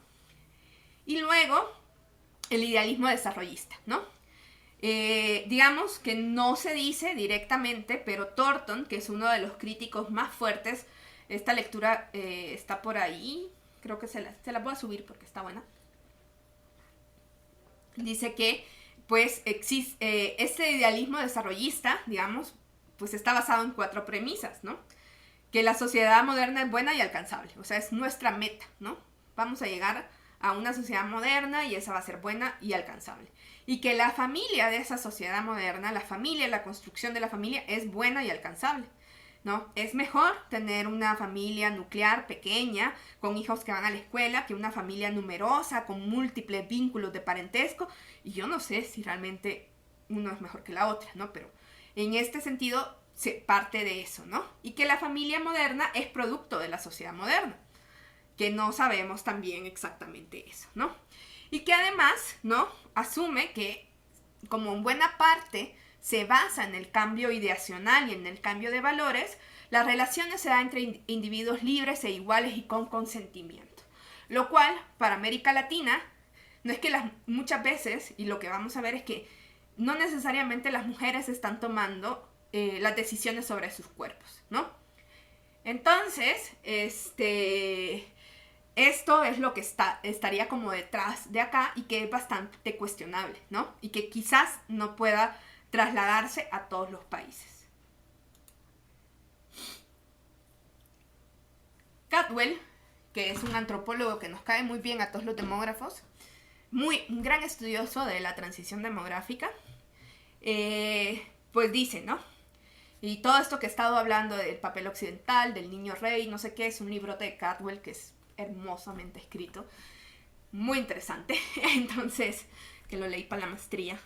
Y luego, el idealismo desarrollista, ¿no? Digamos que no se dice directamente, pero Thornton, que es uno de los críticos más fuertes, esta lectura está por ahí, creo que se la voy a subir porque está buena. Dice que, pues, existe este idealismo desarrollista, digamos, pues está basado en 4 premisas, ¿no? Que la sociedad moderna es buena y alcanzable, o sea, es nuestra meta, ¿no? Vamos a llegar a una sociedad moderna y esa va a ser buena y alcanzable. Y que la familia de esa sociedad moderna, la construcción de la familia es buena y alcanzable, ¿no? Es mejor tener una familia nuclear pequeña, con hijos que van a la escuela, que una familia numerosa, con múltiples vínculos de parentesco. Y yo no sé si realmente uno es mejor que la otra, ¿no? Pero en este sentido se parte de eso, ¿no? Y que la familia moderna es producto de la sociedad moderna, que no sabemos también exactamente eso, ¿no? Y que además, ¿no? Asume que como en buena parte se basa en el cambio ideacional y en el cambio de valores, las relaciones se dan entre individuos libres e iguales y con consentimiento. Lo cual, para América Latina, no es que muchas veces, y lo que vamos a ver es que no necesariamente las mujeres están tomando las decisiones sobre sus cuerpos, ¿no? Entonces, esto es lo que estaría como detrás de acá y que es bastante cuestionable, ¿no? Y que quizás no pueda trasladarse a todos los países. Caldwell, que es un antropólogo que nos cae muy bien a todos los demógrafos, un gran estudioso de la transición demográfica, pues dice, ¿no? Y todo esto que he estado hablando del papel occidental, del niño rey, no sé qué, es un libro de Cadwell que es hermosamente escrito, muy interesante. Entonces, que lo leí para la maestría.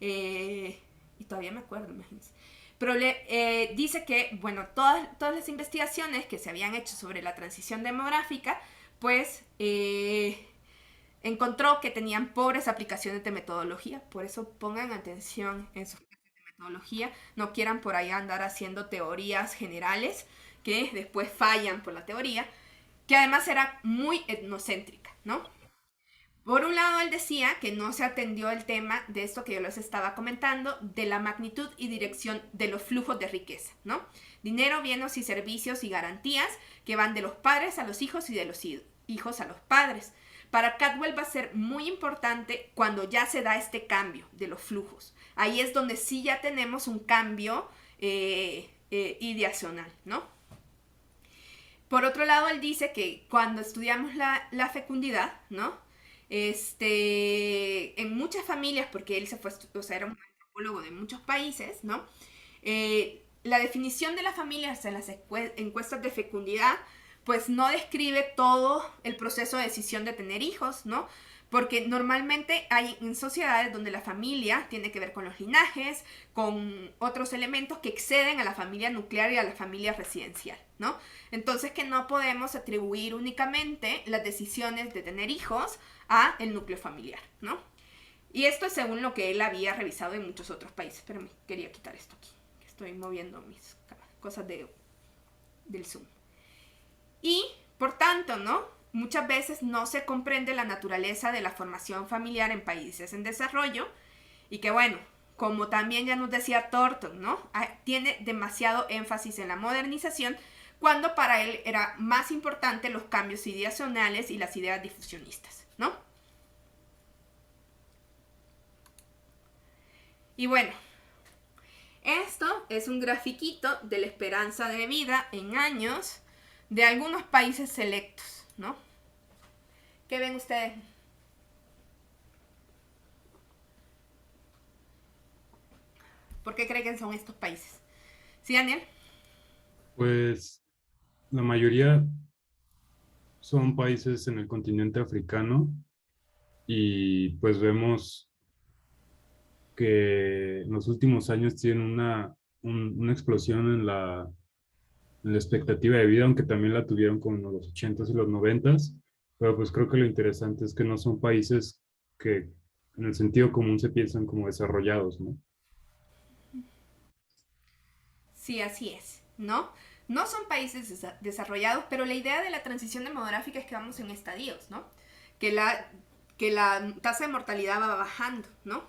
Y todavía me acuerdo, imagínense. Pero dice que, bueno, todas las investigaciones que se habían hecho sobre la transición demográfica, pues encontró que tenían pobres aplicaciones de metodología. Por eso pongan atención en sus clases de metodología. No quieran por ahí andar haciendo teorías generales que después fallan por la teoría, que además era muy etnocéntrica, ¿no? Por un lado, él decía que no se atendió el tema de esto que yo les estaba comentando, de la magnitud y dirección de los flujos de riqueza, ¿no? Dinero, bienes y servicios y garantías que van de los padres a los hijos y de los hijos a los padres. Para Cadwell va a ser muy importante cuando ya se da este cambio de los flujos. Ahí es donde sí ya tenemos un cambio ideacional, ¿no? Por otro lado, él dice que cuando estudiamos la fecundidad, ¿no? En muchas familias, porque él se fue, o sea, era un antropólogo de muchos países, ¿no? La definición de las familias en las encuestas de fecundidad, pues no describe todo el proceso de decisión de tener hijos, ¿no? Porque normalmente hay en sociedades donde la familia tiene que ver con los linajes, con otros elementos que exceden a la familia nuclear y a la familia residencial, ¿no? Entonces que no podemos atribuir únicamente las decisiones de tener hijos a el núcleo familiar, ¿no? Y esto es según lo que él había revisado en muchos otros países. Pero me quería quitar esto aquí, que estoy moviendo mis cosas del Zoom. Y, por tanto, ¿no? Muchas veces no se comprende la naturaleza de la formación familiar en países en desarrollo y que, bueno, como también ya nos decía Thornton, ¿no? Tiene demasiado énfasis en la modernización cuando para él era más importante los cambios ideacionales y las ideas difusionistas, ¿no? Y bueno, esto es un grafiquito de la esperanza de vida en años de algunos países selectos, ¿no? ¿Qué ven ustedes? ¿Por qué creen que son estos países? ¿Sí, Daniel? Pues la mayoría son países en el continente africano y pues vemos que en los últimos años tienen una explosión en la expectativa de vida, aunque también la tuvieron como en los 80s y los 90s, pero pues creo que lo interesante es que no son países que en el sentido común se piensan como desarrollados, ¿no? Sí, así es, ¿no? No son países desarrollados, pero la idea de la transición demográfica es que vamos en estadios, ¿no? Que la tasa de mortalidad va bajando, ¿no?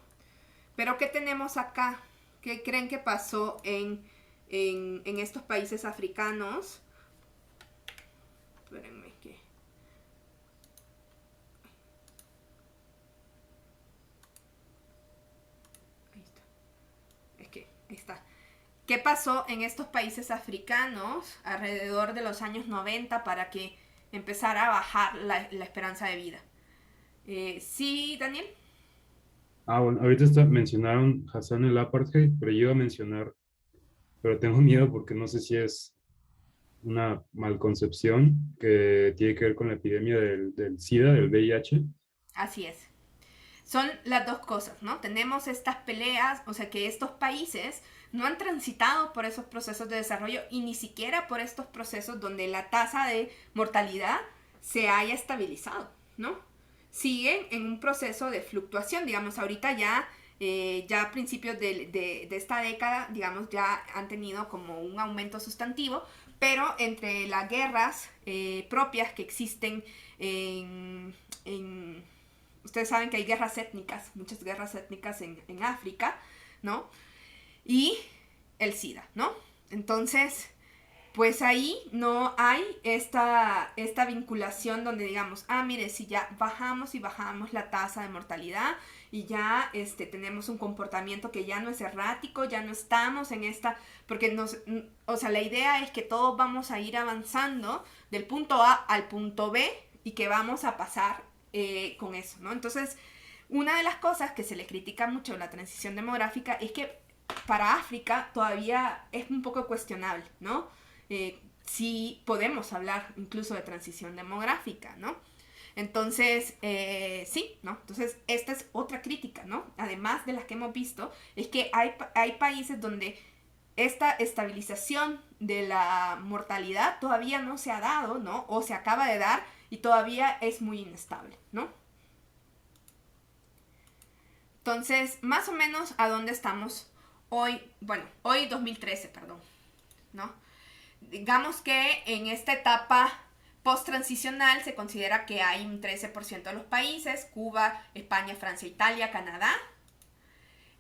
Pero ¿qué tenemos acá? ¿Qué creen que pasó en estos países africanos? Espérenme que... Ahí está. Es que, ahí está. ¿Qué pasó en estos países africanos alrededor de los años 90 para que empezara a bajar la esperanza de vida? ¿Sí, Daniel? Ah, bueno, ahorita mencionaron Hassan el apartheid, pero yo iba a mencionar, pero tengo miedo porque no sé si es una malconcepción que tiene que ver con la epidemia del SIDA, del VIH. Así es. Son las dos cosas, ¿no? Tenemos estas peleas, o sea que estos países no han transitado por esos procesos de desarrollo y ni siquiera por estos procesos donde la tasa de mortalidad se haya estabilizado, ¿no? Siguen en un proceso de fluctuación, digamos, ahorita ya a principios de esta década, digamos, ya han tenido como un aumento sustantivo, pero entre las guerras propias que existen en ustedes saben que hay guerras étnicas, muchas guerras étnicas en África, ¿no? Y el SIDA, ¿no? Entonces, pues ahí no hay esta vinculación donde digamos, mire, si ya bajamos y bajamos la tasa de mortalidad y ya tenemos un comportamiento que ya no es errático, ya no estamos en esta, porque o sea, la idea es que todos vamos a ir avanzando del punto A al punto B y que vamos a pasar con eso, ¿no? Entonces, Una de las cosas que se le critica mucho en la transición demográfica es que para África todavía es un poco cuestionable, ¿no? Si podemos hablar incluso de transición demográfica, ¿no? Entonces, sí, ¿no? Entonces, esta es otra crítica, ¿no? Además de las que hemos visto, es que hay países donde esta estabilización de la mortalidad todavía no se ha dado, ¿no? O se acaba de dar y todavía es muy inestable, ¿no? Entonces, más o menos, ¿a dónde estamos hoy? Bueno, hoy 2013, perdón, ¿no? Digamos que en esta etapa post-transicional se considera que hay un 13% de los países, Cuba, España, Francia, Italia, Canadá.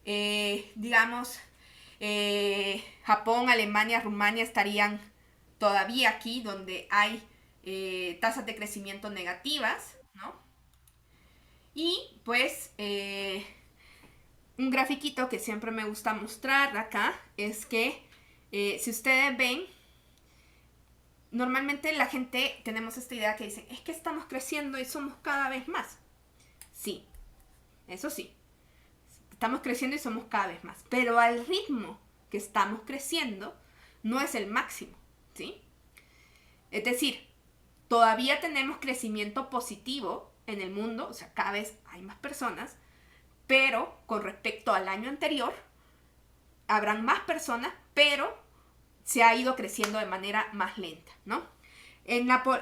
Digamos, Japón, Alemania, Rumania estarían todavía aquí donde hay tasas de crecimiento negativas, ¿no? Y pues un grafiquito que siempre me gusta mostrar acá es que si ustedes ven, normalmente la gente tenemos esta idea que dicen, es que estamos creciendo y somos cada vez más. Sí, eso sí, estamos creciendo y somos cada vez más, pero al ritmo que estamos creciendo no es el máximo, ¿sí? Es decir, todavía tenemos crecimiento positivo en el mundo, o sea, cada vez hay más personas, pero con respecto al año anterior, habrán más personas, pero se ha ido creciendo de manera más lenta, ¿no?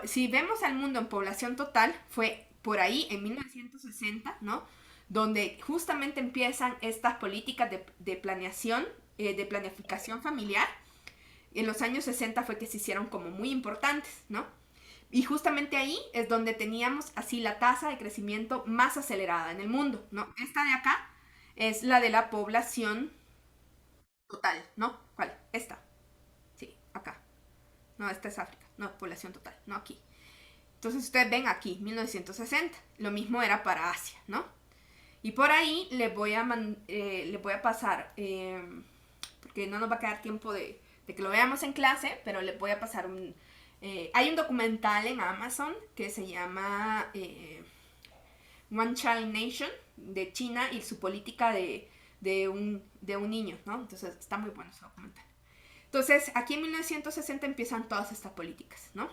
Si vemos al mundo en población total, fue por ahí en 1960, ¿no? Donde justamente empiezan estas políticas de planeación, de planificación familiar. En los años 60 fue que se hicieron como muy importantes, ¿no? Y justamente ahí es donde teníamos así la tasa de crecimiento más acelerada en el mundo, ¿no? Esta de acá es la de la población total, ¿no? ¿Cuál? Esta. Sí, acá. No, esta es África. No, población total, no aquí. Entonces ustedes ven aquí, 1960. Lo mismo era para Asia, ¿no? Y por ahí les voy a pasar, porque no nos va a quedar tiempo de que lo veamos en clase, pero les voy a pasar hay un documental en Amazon que se llama One Child Nation, de China y su política de un niño, ¿no? Entonces está muy bueno ese documental. Entonces, aquí en 1960 empiezan todas estas políticas, ¿no?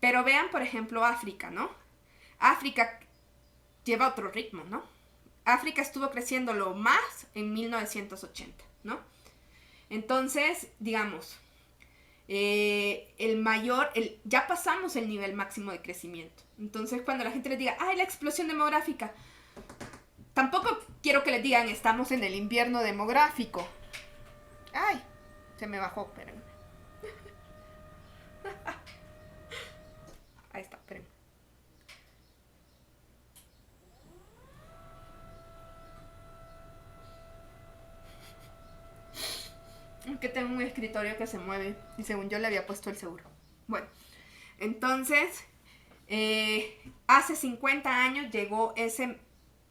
Pero vean, por ejemplo, África, ¿no? África lleva otro ritmo, ¿no? África estuvo creciendo lo más en 1980, ¿no? Entonces, digamos, ya pasamos el nivel máximo de crecimiento. Entonces, cuando la gente les diga, ¡ay, la explosión demográfica! Tampoco quiero que les digan, estamos en el invierno demográfico. ¡Ay! Se me bajó, espérenme. Ahí está, espérenme. Que tengo un escritorio que se mueve y según yo le había puesto el seguro. Bueno, entonces, hace 50 años llegó ese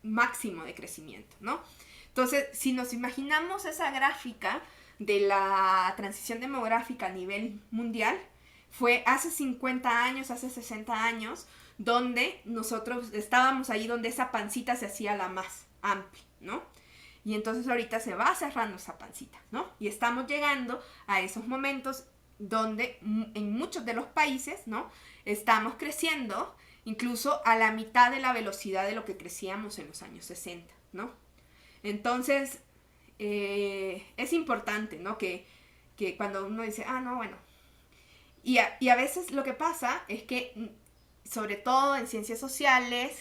máximo de crecimiento, ¿no? Entonces, si nos imaginamos esa gráfica de la transición demográfica a nivel mundial, fue hace 50 años, hace 60 años, donde nosotros estábamos ahí donde esa pancita se hacía la más amplia, ¿no? Y entonces ahorita se va cerrando esa pancita, ¿no? Y estamos llegando a esos momentos donde en muchos de los países, ¿no? Estamos creciendo incluso a la mitad de la velocidad de lo que crecíamos en los años 60, ¿no? Entonces, es importante, ¿no? Que cuando uno dice, no, bueno. Y a veces lo que pasa es que, sobre todo en ciencias sociales,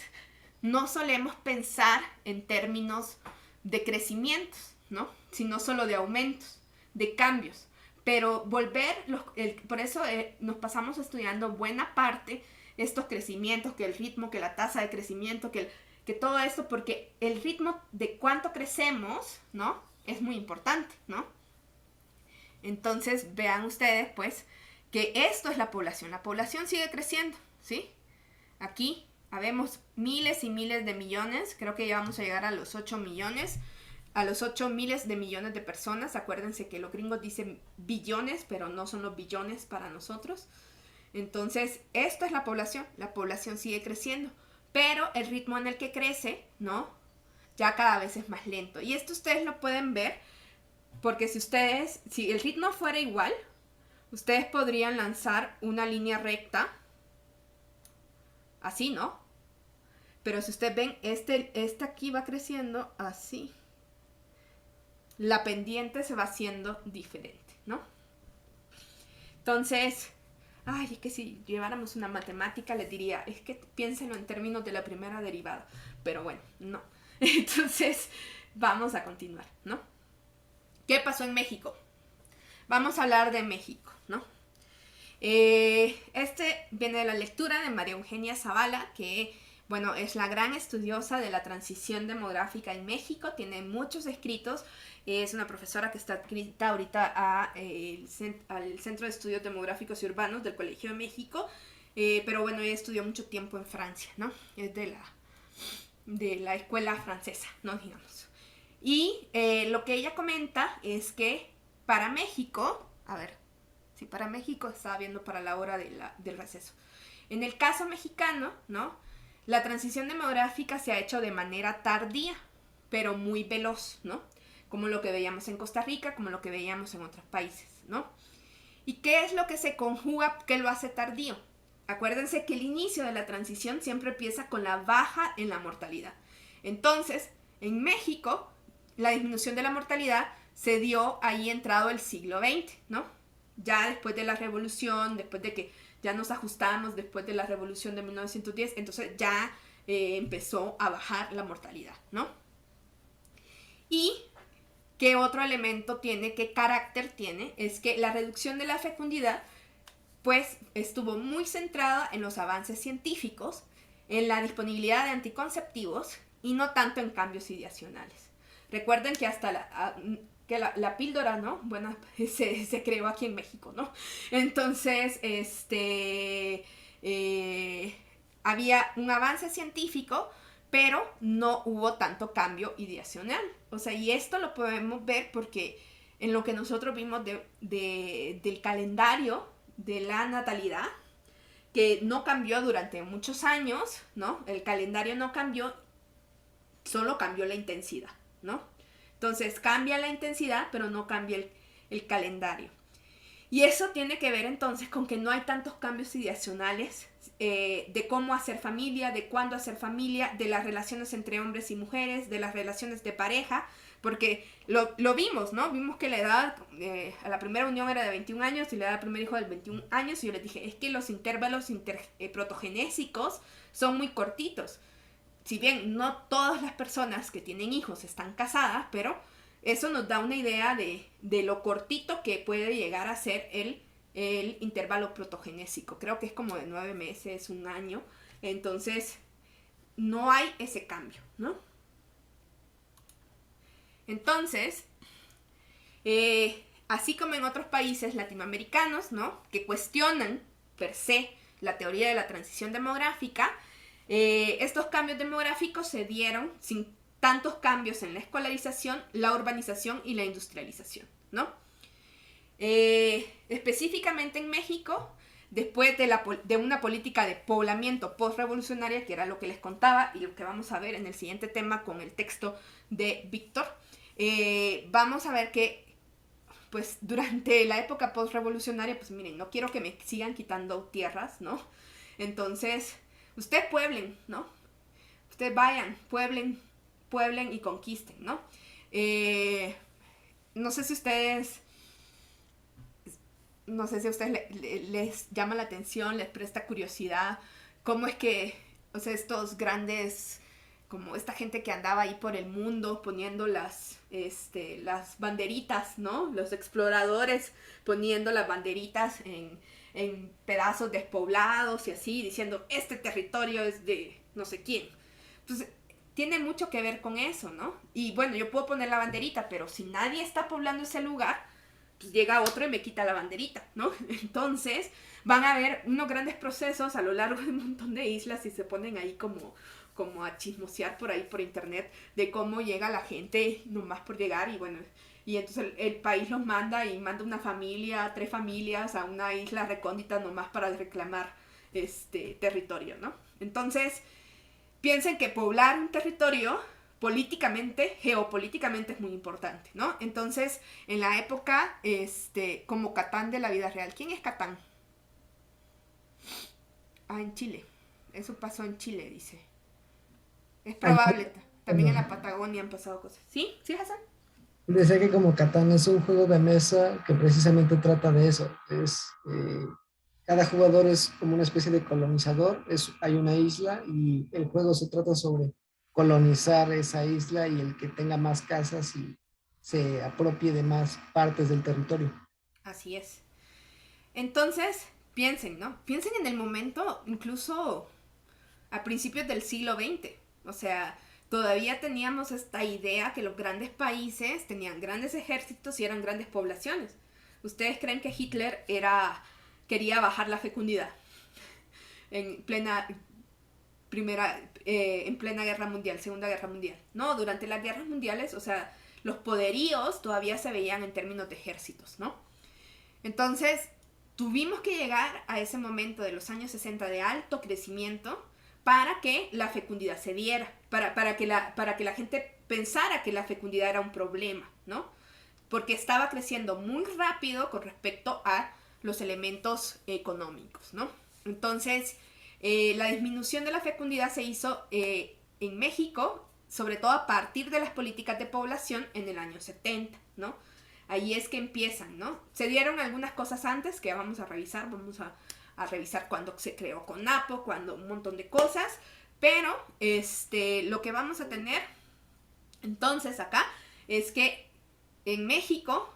no solemos pensar en términos de crecimientos, ¿no? Sino solo de aumentos, de cambios. Pero por eso nos pasamos estudiando buena parte estos crecimientos, que el ritmo, que la tasa de crecimiento, que todo esto, porque el ritmo de cuánto crecemos, ¿no? Es muy importante, ¿no? Entonces, vean ustedes, pues, que esto es la población. La población sigue creciendo, ¿sí? Aquí habemos miles y miles de millones. Creo que ya vamos a llegar a los 8 millones. A los 8 miles de millones de personas. Acuérdense que los gringos dicen billones, pero no son los billones para nosotros. Entonces, esto es la población. La población sigue creciendo. Pero el ritmo en el que crece, ¿no? ya cada vez es más lento. Y esto ustedes lo pueden ver porque si el ritmo fuera igual, ustedes podrían lanzar una línea recta, así, ¿no? Pero si ustedes ven, este aquí va creciendo así. La pendiente se va haciendo diferente, ¿no? Entonces, es que si lleváramos una matemática les diría, es que piénsenlo en términos de la primera derivada. Pero bueno, no. Entonces, vamos a continuar, ¿no? ¿Qué pasó en México? Vamos a hablar de México, ¿no? Este viene de la lectura de María Eugenia Zavala, que, bueno, es la gran estudiosa de la transición demográfica en México, tiene muchos escritos, es una profesora que está adscrita ahorita al Centro de Estudios Demográficos y Urbanos del Colegio de México, pero bueno, ella estudió mucho tiempo en Francia, ¿no? Es de la escuela francesa, ¿no? Digamos. Y lo que ella comenta es que para México, para México estaba viendo para la hora del receso. En el caso mexicano, ¿no? La transición demográfica se ha hecho de manera tardía, pero muy veloz, ¿no? Como lo que veíamos en Costa Rica, como lo que veíamos en otros países, ¿no? ¿Y qué es lo que se conjuga que lo hace tardío? Acuérdense que el inicio de la transición siempre empieza con la baja en la mortalidad. Entonces, en México, la disminución de la mortalidad se dio ahí entrado el siglo XX, ¿no? Ya después de la revolución, después de que ya nos ajustamos, después de la revolución de 1910, entonces ya empezó a bajar la mortalidad, ¿no? Y qué otro elemento tiene, qué carácter tiene, es que la reducción de la fecundidad pues estuvo muy centrada en los avances científicos, en la disponibilidad de anticonceptivos y no tanto en cambios ideacionales. Recuerden que hasta la píldora, ¿no? Bueno, se creó aquí en México, ¿no? Entonces, había un avance científico, pero no hubo tanto cambio ideacional. O sea, y esto lo podemos ver porque en lo que nosotros vimos del calendario de la natalidad, que no cambió durante muchos años, ¿no? El calendario no cambió, solo cambió la intensidad, ¿no? Entonces cambia la intensidad, pero no cambia el calendario. Y eso tiene que ver entonces con que no hay tantos cambios ideacionales de cómo hacer familia, de cuándo hacer familia, de las relaciones entre hombres y mujeres, de las relaciones de pareja, porque lo vimos, ¿no? Vimos que la edad a la primera unión era de 21 años y la edad al primer hijo de 21 años, y yo les dije, es que los intervalos protogenésicos son muy cortitos. Si bien no todas las personas que tienen hijos están casadas, pero eso nos da una idea de lo cortito que puede llegar a ser el intervalo protogenésico. Creo que es como de 9 meses, un año. Entonces, no hay ese cambio, ¿no? Entonces, así como en otros países latinoamericanos, ¿no? Que cuestionan per se la teoría de la transición demográfica, estos cambios demográficos se dieron sin tantos cambios en la escolarización, la urbanización y la industrialización, ¿no? Específicamente en México, después de una política de poblamiento postrevolucionaria, que era lo que les contaba y lo que vamos a ver en el siguiente tema con el texto de Víctor, vamos a ver que pues durante la época postrevolucionaria, pues miren, no quiero que me sigan quitando tierras, ¿no? Entonces, ustedes pueblen, ¿no? Ustedes vayan, pueblen y conquisten, ¿no? No sé si a ustedes les llama la atención, les presta curiosidad, cómo es que, o sea, estos grandes, como esta gente que andaba ahí por el mundo poniendo las banderitas, ¿no? Los exploradores poniendo las banderitas en pedazos despoblados y así, diciendo, este territorio es de no sé quién. Pues tiene mucho que ver con eso, ¿no? Y bueno, yo puedo poner la banderita, pero si nadie está poblando ese lugar, pues llega otro y me quita la banderita, ¿no? Entonces van a haber unos grandes procesos a lo largo de un montón de islas y se ponen ahí como a chismosear por ahí por internet de cómo llega la gente nomás por llegar, y bueno, y entonces el país los manda y manda una familia, 3 familias a una isla recóndita nomás para reclamar territorio, ¿no? Entonces piensen que poblar un territorio políticamente, geopolíticamente es muy importante, ¿no? Entonces, en la época, como Catán de la vida real. ¿Quién es Catán? Ah, en Chile. Eso pasó en Chile, dice. Es Aquí, probable. También en perdón. la Patagonia han pasado cosas. ¿Sí? ¿Sí, Hassan? Decía que como Catán es un juego de mesa que precisamente trata de eso. Cada jugador es como una especie de colonizador. Hay una isla y el juego se trata sobre colonizar esa isla y el que tenga más casas y se apropie de más partes del territorio. Así es. Entonces, piensen, ¿no? Piensen en el momento, incluso a principios del siglo XX. O sea, todavía teníamos esta idea que los grandes países tenían grandes ejércitos y eran grandes poblaciones. ¿Ustedes creen que Hitler quería bajar la fecundidad en plena en plena guerra mundial, segunda guerra mundial? No, durante las guerras mundiales, o sea, los poderíos todavía se veían en términos de ejércitos, ¿no? Entonces, tuvimos que llegar a ese momento de los años 60 de alto crecimiento para que la fecundidad se diera, para que la gente pensara que la fecundidad era un problema, ¿no? Porque estaba creciendo muy rápido con respecto a los elementos económicos, ¿no? Entonces, la disminución de la fecundidad se hizo en México, sobre todo a partir de las políticas de población en el año 70, ¿no? Ahí es que empiezan, ¿no? Se dieron algunas cosas antes que vamos a revisar, a revisar cuando se creó CONAPO, cuando un montón de cosas, pero lo que vamos a tener entonces acá es que en México,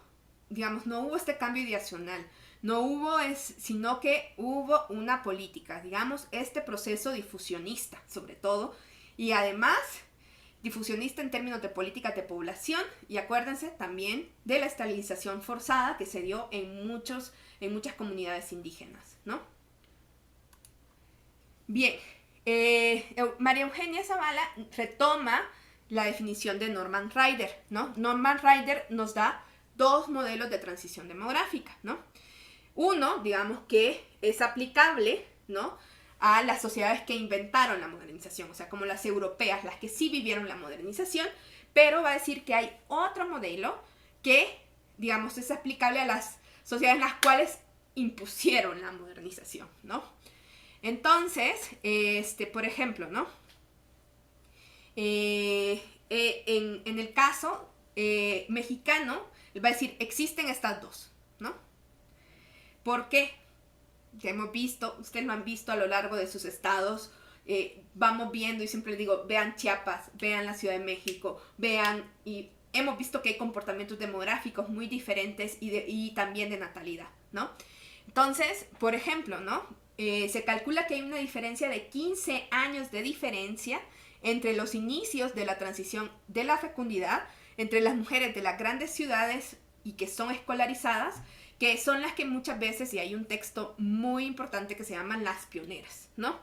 digamos, no hubo este cambio ideacional, no hubo, sino que hubo una política, digamos, este proceso difusionista, sobre todo, y además difusionista en términos de política de población, y acuérdense también de la esterilización forzada que se dio en muchas comunidades indígenas, ¿no? Bien, María Eugenia Zavala retoma la definición de Norman Ryder, ¿no? Norman Ryder nos da dos modelos de transición demográfica, ¿no? Uno, digamos, que es aplicable, ¿no?, a las sociedades que inventaron la modernización, o sea, como las europeas, las que sí vivieron la modernización, pero va a decir que hay otro modelo que, digamos, es aplicable a las sociedades en las cuales impusieron la modernización, ¿no? Entonces, por ejemplo, ¿no? En el caso mexicano, va a decir, existen estas dos, ¿no? ¿Por qué? Que hemos visto, ustedes lo han visto a lo largo de sus estados, vamos viendo, y siempre les digo, vean Chiapas, vean la Ciudad de México, vean, y hemos visto que hay comportamientos demográficos muy diferentes y también de natalidad, ¿no? Entonces, por ejemplo, ¿no? Se calcula que hay una diferencia de 15 años de diferencia entre los inicios de la transición de la fecundidad entre las mujeres de las grandes ciudades y que son escolarizadas, que son las que muchas veces, y hay un texto muy importante que se llaman las pioneras, ¿no?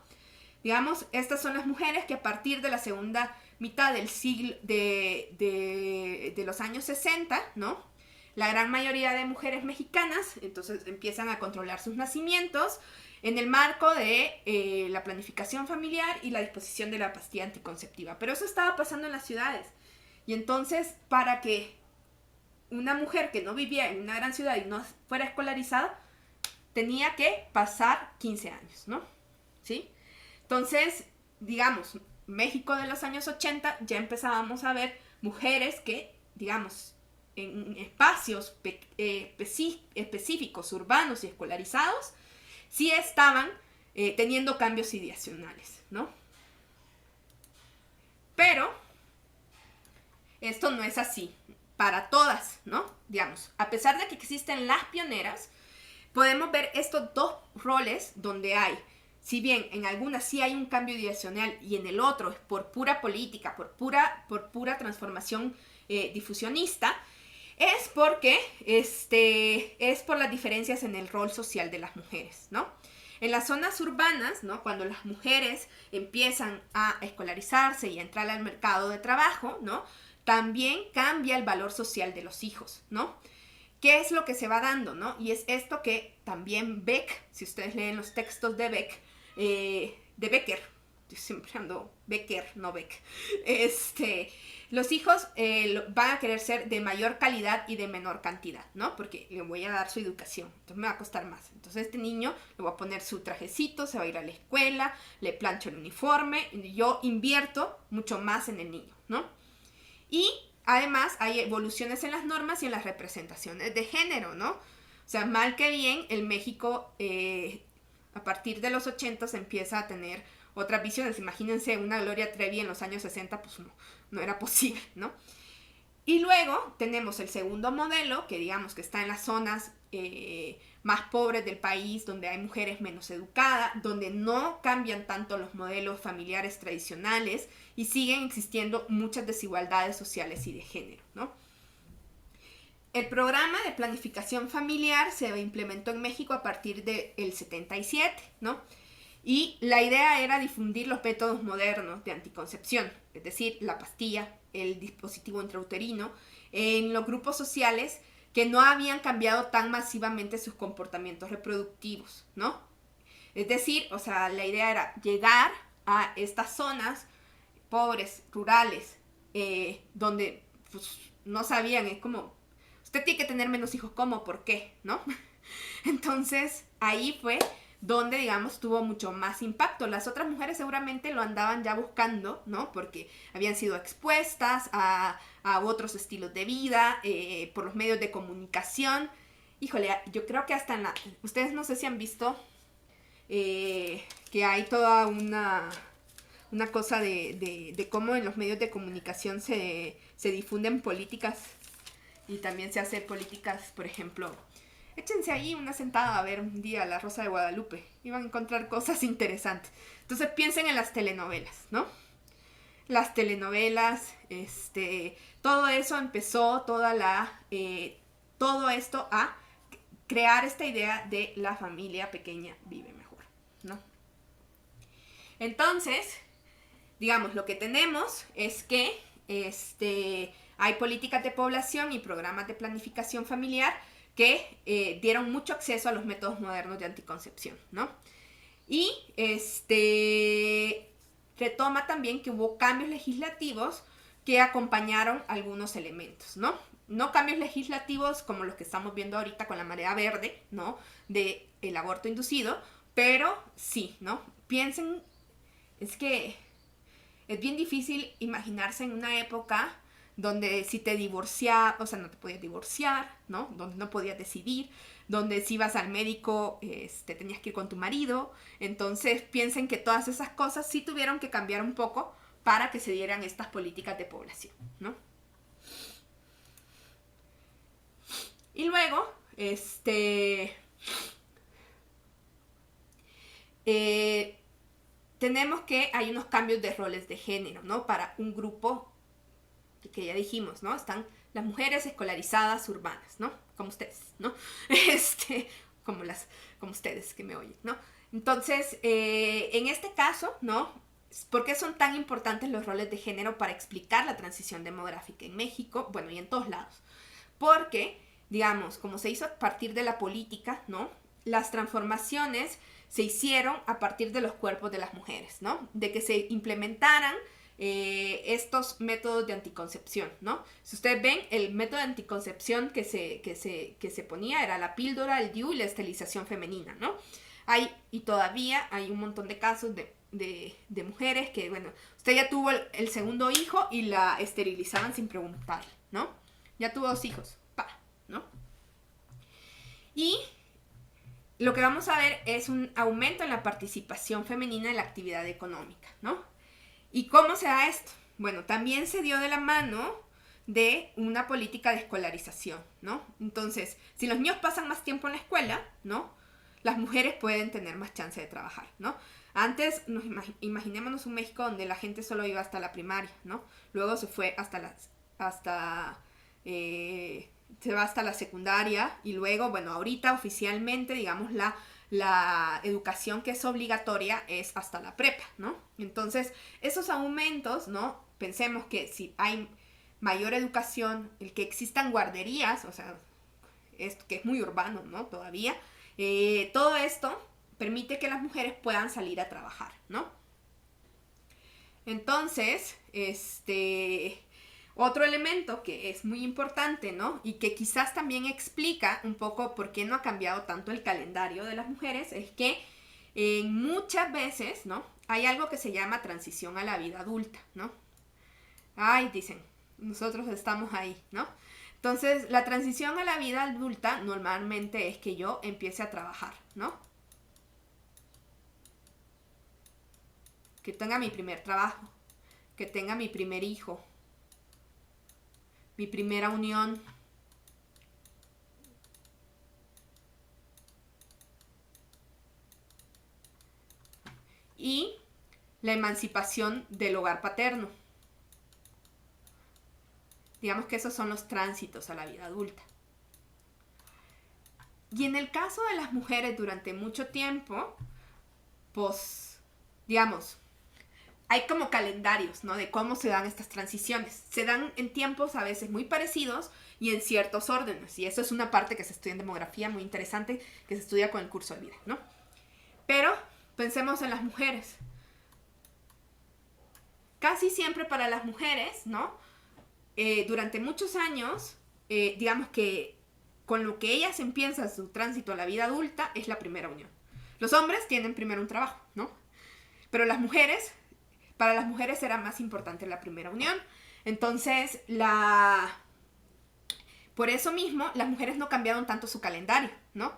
Digamos, estas son las mujeres que a partir de la segunda mitad del siglo, de los años 60, ¿no? La gran mayoría de mujeres mexicanas, entonces empiezan a controlar sus nacimientos en el marco de la planificación familiar y la disposición de la pastilla anticonceptiva. Pero eso estaba pasando en las ciudades. Y entonces, para que una mujer que no vivía en una gran ciudad y no fuera escolarizada, tenía que pasar 15 años, ¿no? ¿Sí? Entonces, digamos, México de los años 80 ya empezábamos a ver mujeres que, digamos, en espacios específicos, urbanos y escolarizados, sí estaban teniendo cambios ideacionales, ¿no? Pero esto no es así para todas, ¿no? Digamos, a pesar de que existen las pioneras, podemos ver estos dos roles donde hay, si bien en algunas sí hay un cambio ideacional y en el otro es por pura política, por pura transformación difusionista, es porque es por las diferencias en el rol social de las mujeres, ¿no? En las zonas urbanas, ¿no?, cuando las mujeres empiezan a escolarizarse y a entrar al mercado de trabajo, ¿no?, también cambia el valor social de los hijos, ¿no? ¿Qué es lo que se va dando, no? Y es esto que también Beck, si ustedes leen los textos de Beck, de Becker, yo siempre ando Becker, no Beck, los hijos van a querer ser de mayor calidad y de menor cantidad, ¿no? Porque le voy a dar su educación, entonces me va a costar más. Entonces este niño le voy a poner su trajecito, se va a ir a la escuela, le plancho el uniforme, y yo invierto mucho más en el niño, ¿no? Y además hay evoluciones en las normas y en las representaciones de género, ¿no? O sea, mal que bien, el México a partir de los 80 se empieza a tener otras visiones. Imagínense una Gloria Trevi en los años 60, pues no era posible, ¿no? Y luego tenemos el segundo modelo, que digamos que está en las zonas más pobres del país, donde hay mujeres menos educadas, donde no cambian tanto los modelos familiares tradicionales y siguen existiendo muchas desigualdades sociales y de género, ¿no? El programa de planificación familiar se implementó en México a partir del 77, ¿no? Y la idea era difundir los métodos modernos de anticoncepción, es decir, la pastilla, el dispositivo intrauterino, en los grupos sociales que no habían cambiado tan masivamente sus comportamientos reproductivos, ¿no? Es decir, o sea, la idea era llegar a estas zonas pobres, rurales, donde pues, no sabían, es como, usted tiene que tener menos hijos, ¿cómo? ¿Por qué? ¿No? Entonces, ahí fue donde, digamos, tuvo mucho más impacto. Las otras mujeres seguramente lo andaban ya buscando, ¿no? Porque habían sido expuestas a otros estilos de vida, por los medios de comunicación. Híjole, yo creo que hasta en la... Ustedes no sé si han visto que hay toda una cosa de cómo en los medios de comunicación se difunden políticas y también se hacen políticas, por ejemplo... Échense ahí una sentada a ver un día La Rosa de Guadalupe y van a encontrar cosas interesantes. Entonces piensen en las telenovelas, ¿no? Las telenovelas, todo eso empezó, todo esto a crear esta idea de la familia pequeña vive mejor, ¿no? Entonces, digamos, lo que tenemos es que hay políticas de población y programas de planificación familiar que dieron mucho acceso a los métodos modernos de anticoncepción, ¿no? Y retoma también que hubo cambios legislativos que acompañaron algunos elementos, ¿no? No cambios legislativos como los que estamos viendo ahorita con la marea verde, ¿no? De el aborto inducido, pero sí, ¿no? Piensen, es que es bien difícil imaginarse en una época donde si te divorciabas, o sea, no te podías divorciar, ¿no? Donde no podías decidir, donde si ibas al médico, tenías que ir con tu marido. Entonces, piensen que todas esas cosas sí tuvieron que cambiar un poco para que se dieran estas políticas de población, ¿no? Y luego, tenemos que hay unos cambios de roles de género, ¿no? Para un grupo que ya dijimos, ¿no? Están las mujeres escolarizadas urbanas, ¿no? Como ustedes, ¿no? Como ustedes que me oyen, ¿no? Entonces, en este caso, ¿no? ¿Por qué son tan importantes los roles de género para explicar la transición demográfica en México? Bueno, y en todos lados. Porque, digamos, como se hizo a partir de la política, ¿no? Las transformaciones se hicieron a partir de los cuerpos de las mujeres, ¿no? De que se implementaran estos métodos de anticoncepción, ¿no? Si ustedes ven, el método de anticoncepción que se ponía era la píldora, el DIU y la esterilización femenina, ¿no? Y todavía hay un montón de casos de mujeres que, bueno, usted ya tuvo el segundo hijo y la esterilizaban sin preguntar, ¿no? Ya tuvo 2 hijos, ¿no? Y lo que vamos a ver es un aumento en la participación femenina en la actividad económica, ¿no? ¿Y cómo se da esto? Bueno, también se dio de la mano de una política de escolarización, ¿no? Entonces, si los niños pasan más tiempo en la escuela, ¿no? Las mujeres pueden tener más chance de trabajar, ¿no? Antes, imaginémonos un México donde la gente solo iba hasta la primaria, ¿no? Luego se fue se va hasta la secundaria y luego, bueno, ahorita oficialmente, digamos, la educación que es obligatoria es hasta la prepa, ¿no? Entonces, esos aumentos, ¿no? Pensemos que si hay mayor educación, el que existan guarderías, o sea, esto que es muy urbano, ¿no? Todavía, todo esto permite que las mujeres puedan salir a trabajar, ¿no? Entonces, otro elemento que es muy importante, ¿no? Y que quizás también explica un poco por qué no ha cambiado tanto el calendario de las mujeres, es que muchas veces, ¿no? Hay algo que se llama transición a la vida adulta, ¿no? Ay, dicen, nosotros estamos ahí, ¿no? Entonces, la transición a la vida adulta normalmente es que yo empiece a trabajar, ¿no? Que tenga mi primer trabajo, que tenga mi primer hijo, mi primera unión. Y la emancipación del hogar paterno. Digamos que esos son los tránsitos a la vida adulta. Y en el caso de las mujeres durante mucho tiempo, pues, digamos, hay como calendarios, ¿no? De cómo se dan estas transiciones. Se dan en tiempos a veces muy parecidos y en ciertos órdenes. Y eso es una parte que se estudia en demografía muy interesante, que se estudia con el curso de vida, ¿no? Pero pensemos en las mujeres. Casi siempre para las mujeres, ¿no? Durante muchos años, digamos que con lo que ellas empiezan su tránsito a la vida adulta es la primera unión. Los hombres tienen primero un trabajo, ¿no? Pero las mujeres, para las mujeres era más importante la primera unión. Entonces, por eso mismo, las mujeres no cambiaron tanto su calendario, ¿no?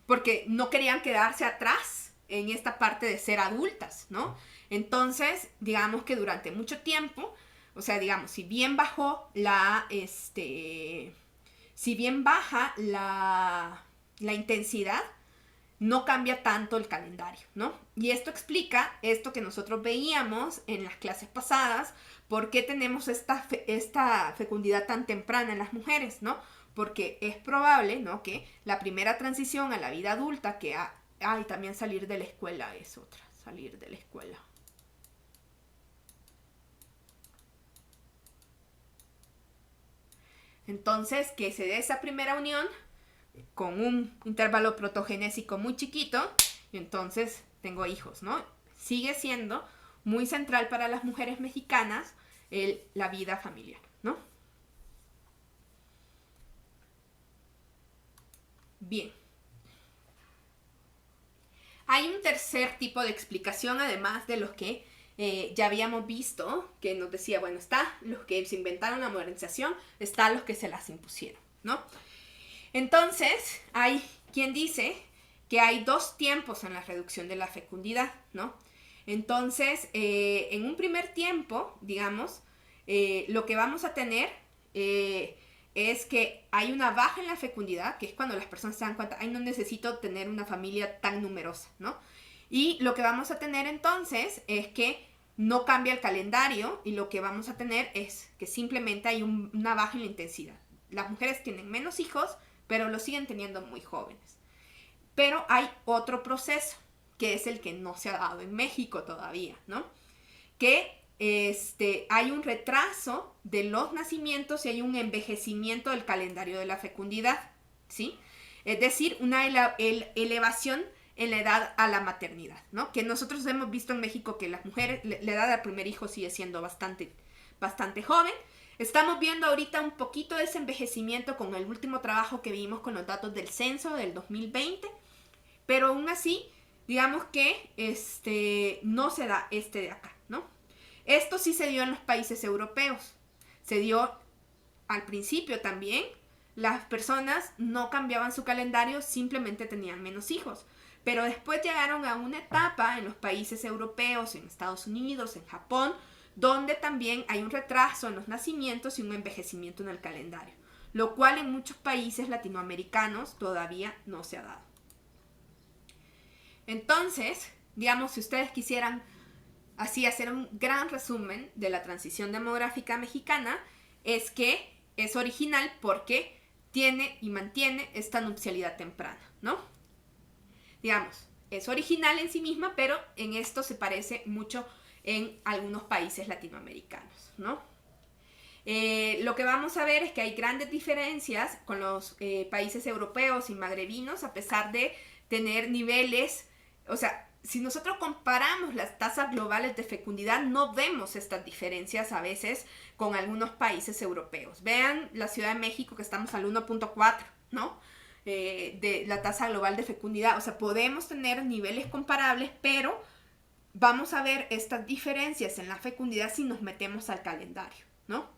Porque no querían quedarse atrás en esta parte de ser adultas, ¿no? Entonces, digamos que durante mucho tiempo, o sea, digamos, si bien baja la intensidad, no cambia tanto el calendario, ¿no? Y esto explica esto que nosotros veíamos en las clases pasadas, por qué tenemos esta fecundidad tan temprana en las mujeres, ¿no? Porque es probable, ¿no? Que la primera transición a la vida adulta, y también salir de la escuela es otra, salir de la escuela. Entonces, que se dé esa primera unión con un intervalo protogenésico muy chiquito, y entonces tengo hijos, ¿no? Sigue siendo muy central para las mujeres mexicanas la vida familiar, ¿no? Bien. Hay un tercer tipo de explicación, además de los que ya habíamos visto, que nos decía, bueno, está los que se inventaron la modernización, está los que se las impusieron, ¿no? Entonces, hay quien dice que hay dos tiempos en la reducción de la fecundidad, ¿no? Entonces, en un primer tiempo, digamos, lo que vamos a tener es que hay una baja en la fecundidad, que es cuando las personas se dan cuenta, ay, no necesito tener una familia tan numerosa, ¿no? Y lo que vamos a tener entonces es que no cambia el calendario y lo que vamos a tener es que simplemente hay una baja en la intensidad. Las mujeres tienen menos hijos, pero los siguen teniendo muy jóvenes. Pero hay otro proceso, que es el que no se ha dado en México todavía, ¿no? Que hay un retraso de los nacimientos y hay un envejecimiento del calendario de la fecundidad, ¿sí? Es decir, una elevación en la edad a la maternidad, ¿no? Que nosotros hemos visto en México que las mujeres, la edad del primer hijo sigue siendo bastante joven. Estamos viendo ahorita un poquito de ese envejecimiento con el último trabajo que vimos con los datos del censo del 2020, pero aún así, digamos que no se da de acá, ¿no? Esto sí se dio en los países europeos. Se dio al principio también. Las personas no cambiaban su calendario, simplemente tenían menos hijos. Pero después llegaron a una etapa en los países europeos, en Estados Unidos, en Japón, donde también hay un retraso en los nacimientos y un envejecimiento en el calendario, lo cual en muchos países latinoamericanos todavía no se ha dado. Entonces, digamos, si ustedes quisieran así hacer un gran resumen de la transición demográfica mexicana, es que es original porque tiene y mantiene esta nupcialidad temprana, ¿no? Digamos, es original en sí misma, pero en esto se parece mucho en algunos países latinoamericanos, ¿no? Lo que vamos a ver es que hay grandes diferencias con los países europeos y magrebinos, a pesar de tener niveles, o sea, si nosotros comparamos las tasas globales de fecundidad, no vemos estas diferencias a veces con algunos países europeos. Vean la Ciudad de México, que estamos al 1.4, ¿no? De la tasa global de fecundidad. O sea, podemos tener niveles comparables, pero vamos a ver estas diferencias en la fecundidad si nos metemos al calendario, ¿no?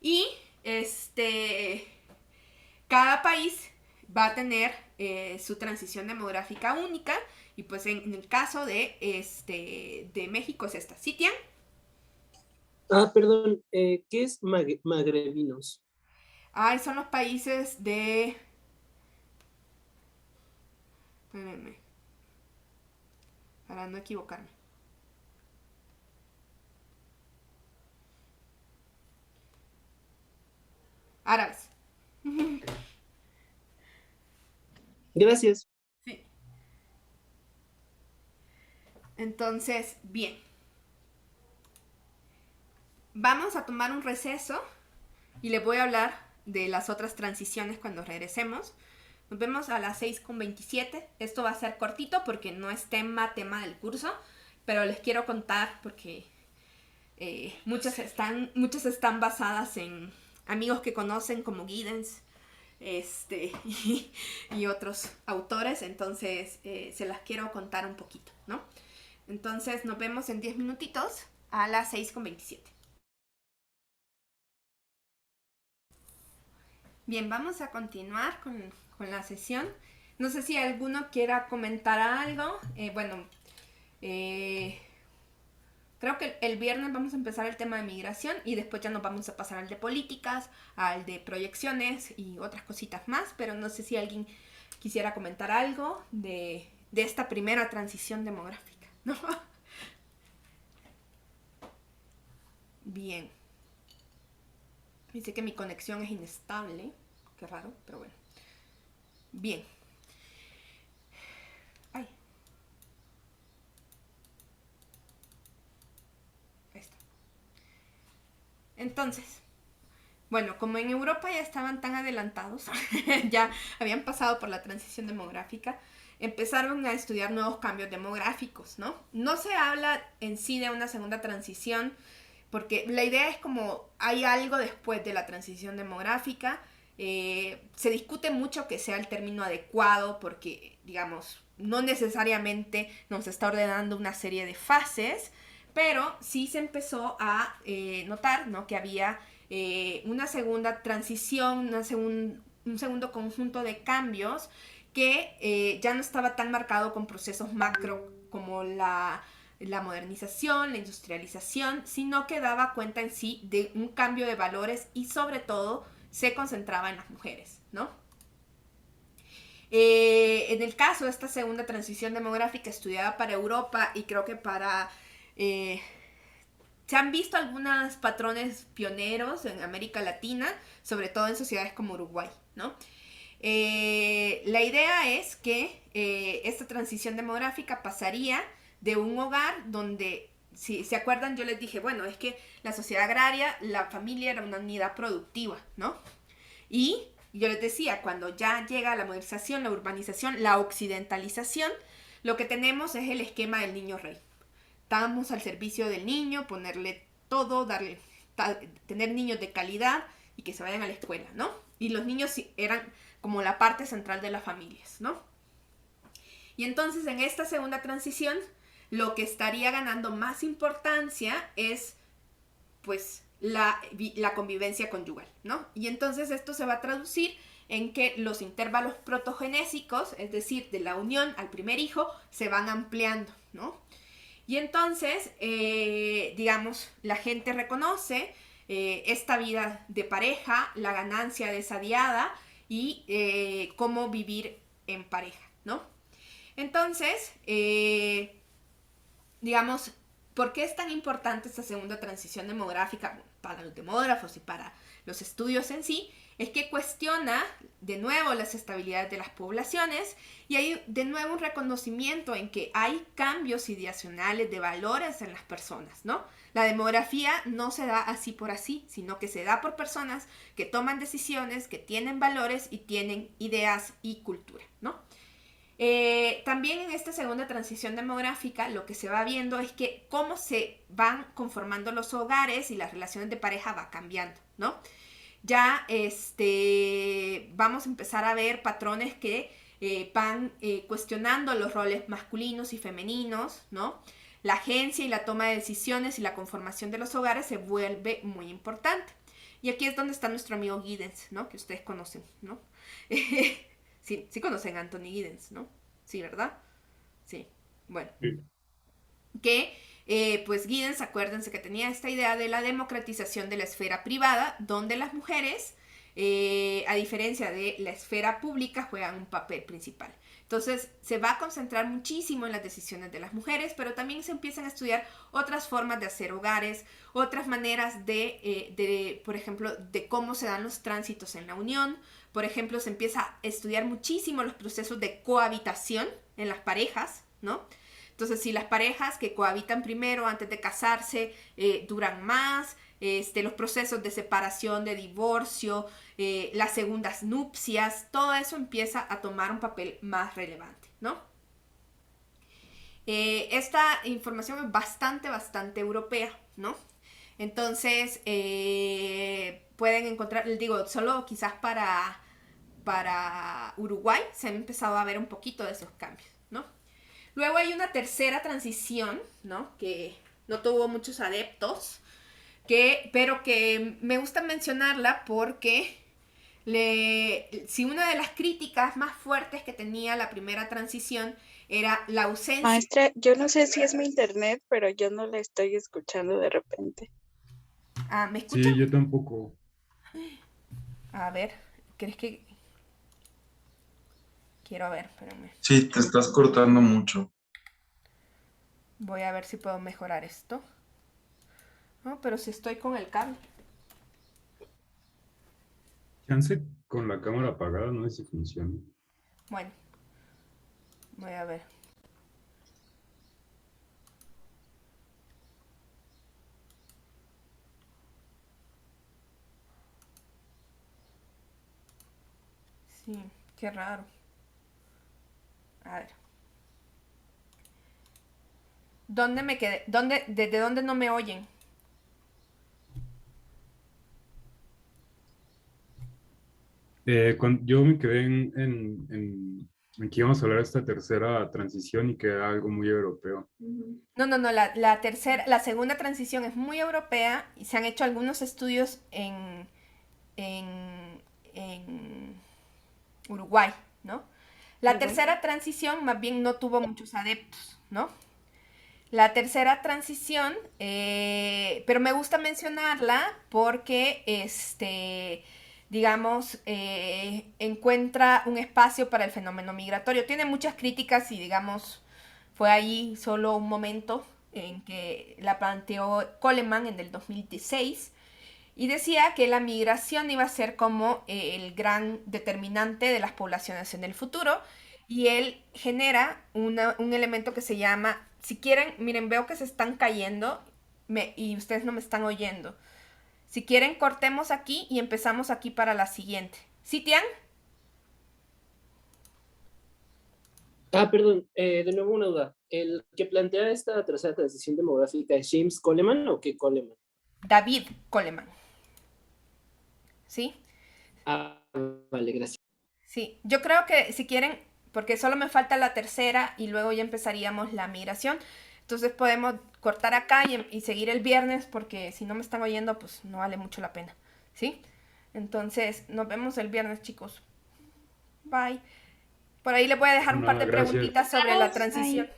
Y cada país va a tener su transición demográfica única. Y pues en el caso de México es esta. ¿Sí, Tian? Perdón, ¿qué es magrebinos? Son los países de... Espérenme, para no equivocarme. Árabes. Gracias. Sí. Entonces, bien. Vamos a tomar un receso y les voy a hablar de las otras transiciones cuando regresemos. Nos vemos a las 6:27. Esto va a ser cortito porque no es tema del curso, pero les quiero contar porque muchas están basadas en amigos que conocen como Giddens y otros autores. Entonces se las quiero contar un poquito, ¿no? Entonces nos vemos en 10 minutitos a las 6:27. Bien, vamos a continuar con la sesión. No sé si alguno quiera comentar algo. Creo que el viernes vamos a empezar el tema de migración y después ya nos vamos a pasar al de políticas, al de proyecciones y otras cositas más, pero no sé si alguien quisiera comentar algo de esta primera transición demográfica, ¿no? Bien. Dice que mi conexión es inestable. Qué raro, pero bueno. Bien. Ay. Ahí está. Entonces, bueno, como en Europa ya estaban tan adelantados, ya habían pasado por la transición demográfica, empezaron a estudiar nuevos cambios demográficos, ¿no? No se habla en sí de una segunda transición, porque la idea es como hay algo después de la transición demográfica. Se discute mucho que sea el término adecuado porque, digamos, no necesariamente nos está ordenando una serie de fases, pero sí se empezó a notar, ¿no?, que había una segunda transición, un segundo conjunto de cambios que ya no estaba tan marcado con procesos macro como la modernización, la industrialización, sino que daba cuenta en sí de un cambio de valores y sobre todo se concentraba en las mujeres, ¿no? En el caso de esta segunda transición demográfica estudiada para Europa y creo que para... se han visto algunos patrones pioneros en América Latina, sobre todo en sociedades como Uruguay, ¿no? La idea es que esta transición demográfica pasaría de un hogar donde, si se acuerdan, yo les dije, bueno, es que la sociedad agraria, la familia era una unidad productiva, ¿no? Y yo les decía, cuando ya llega la modernización, la urbanización, la occidentalización, lo que tenemos es el esquema del niño rey. Estamos al servicio del niño, ponerle todo, tener niños de calidad y que se vayan a la escuela, ¿no? Y los niños eran como la parte central de las familias, ¿no? Y entonces en esta segunda transición, lo que estaría ganando más importancia es, pues, la convivencia conyugal, ¿no? Y entonces esto se va a traducir en que los intervalos protogenésicos, es decir, de la unión al primer hijo, se van ampliando, ¿no? Y entonces, digamos, la gente reconoce esta vida de pareja, la ganancia de esa diada y cómo vivir en pareja, ¿no? Entonces, digamos, ¿por qué es tan importante esta segunda transición demográfica para los demógrafos y para los estudios en sí? Es que cuestiona de nuevo las estabilidades de las poblaciones y hay de nuevo un reconocimiento en que hay cambios ideacionales de valores en las personas, ¿no? La demografía no se da así por así, sino que se da por personas que toman decisiones, que tienen valores y tienen ideas y cultura, ¿no? También en esta segunda transición demográfica lo que se va viendo es que cómo se van conformando los hogares y las relaciones de pareja va cambiando, ¿no? Ya vamos a empezar a ver patrones que van cuestionando los roles masculinos y femeninos, ¿no? La agencia y la toma de decisiones y la conformación de los hogares se vuelve muy importante. Y aquí es donde está nuestro amigo Giddens, ¿no? Que ustedes conocen, ¿no? Sí, sí conocen a Anthony Giddens, ¿no? Sí, ¿verdad? Sí. Bueno. Sí. Que, pues Giddens, acuérdense que tenía esta idea de la democratización de la esfera privada, donde las mujeres, a diferencia de la esfera pública, juegan un papel principal. Entonces, se va a concentrar muchísimo en las decisiones de las mujeres, pero también se empiezan a estudiar otras formas de hacer hogares, otras maneras por ejemplo, de cómo se dan los tránsitos en la unión. Por ejemplo, se empieza a estudiar muchísimo los procesos de cohabitación en las parejas, ¿no? Entonces, si las parejas que cohabitan primero antes de casarse duran más, los procesos de separación, de divorcio, las segundas nupcias, todo eso empieza a tomar un papel más relevante, ¿no? Esta información es bastante europea, ¿no? Entonces, pueden encontrar, les digo, solo quizás para Uruguay se han empezado a ver un poquito de esos cambios, ¿no? Luego hay una tercera transición, ¿no? Que no tuvo muchos adeptos, pero que me gusta mencionarla porque si una de las críticas más fuertes que tenía la primera transición era la ausencia... Maestra, yo no sé si es mi internet, pero yo no la estoy escuchando de repente. Ah, ¿me escuchan? Sí, yo tampoco. A ver, ¿crees que...? Quiero ver, espérame. Sí, te estás cortando mucho. Voy a ver si puedo mejorar esto. No, pero si estoy con el cable. Chance con la cámara apagada, no sé si funciona. Bueno, voy a ver. Sí, qué raro. A ver. ¿Dónde me quedé? ¿Desde dónde no me oyen? Yo me quedé en que íbamos a hablar de esta tercera transición y que era algo muy europeo. No, la segunda transición es muy europea y se han hecho algunos estudios en Uruguay, ¿no? La tercera transición más bien no tuvo muchos adeptos, ¿no? La tercera transición, pero me gusta mencionarla porque, digamos, encuentra un espacio para el fenómeno migratorio. Tiene muchas críticas y, digamos, fue ahí solo un momento en que la planteó Coleman en el 2016 y decía que la migración iba a ser como el gran determinante de las poblaciones en el futuro y él genera un elemento que se llama, si quieren, miren, veo que se están cayendo y ustedes no me están oyendo. Si quieren, cortemos aquí y empezamos aquí para la siguiente. ¿Sí, Tian? Perdón, de nuevo una duda. ¿El que plantea esta tercera transición demográfica es James Coleman o qué Coleman? David Coleman. ¿Sí? Vale, gracias. Sí, yo creo que si quieren, porque solo me falta la tercera y luego ya empezaríamos la migración. Entonces podemos cortar acá y seguir el viernes porque si no me están oyendo, pues no vale mucho la pena. ¿Sí? Entonces, nos vemos el viernes, chicos. Bye. Por ahí les voy a dejar un par de Gracias. preguntitas sobre la transición.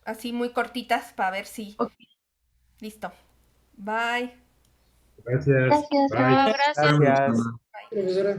Así muy cortitas para ver si... Ok. Listo. Bye. Gracias. Gracias. Bye. Gracias. Profesora.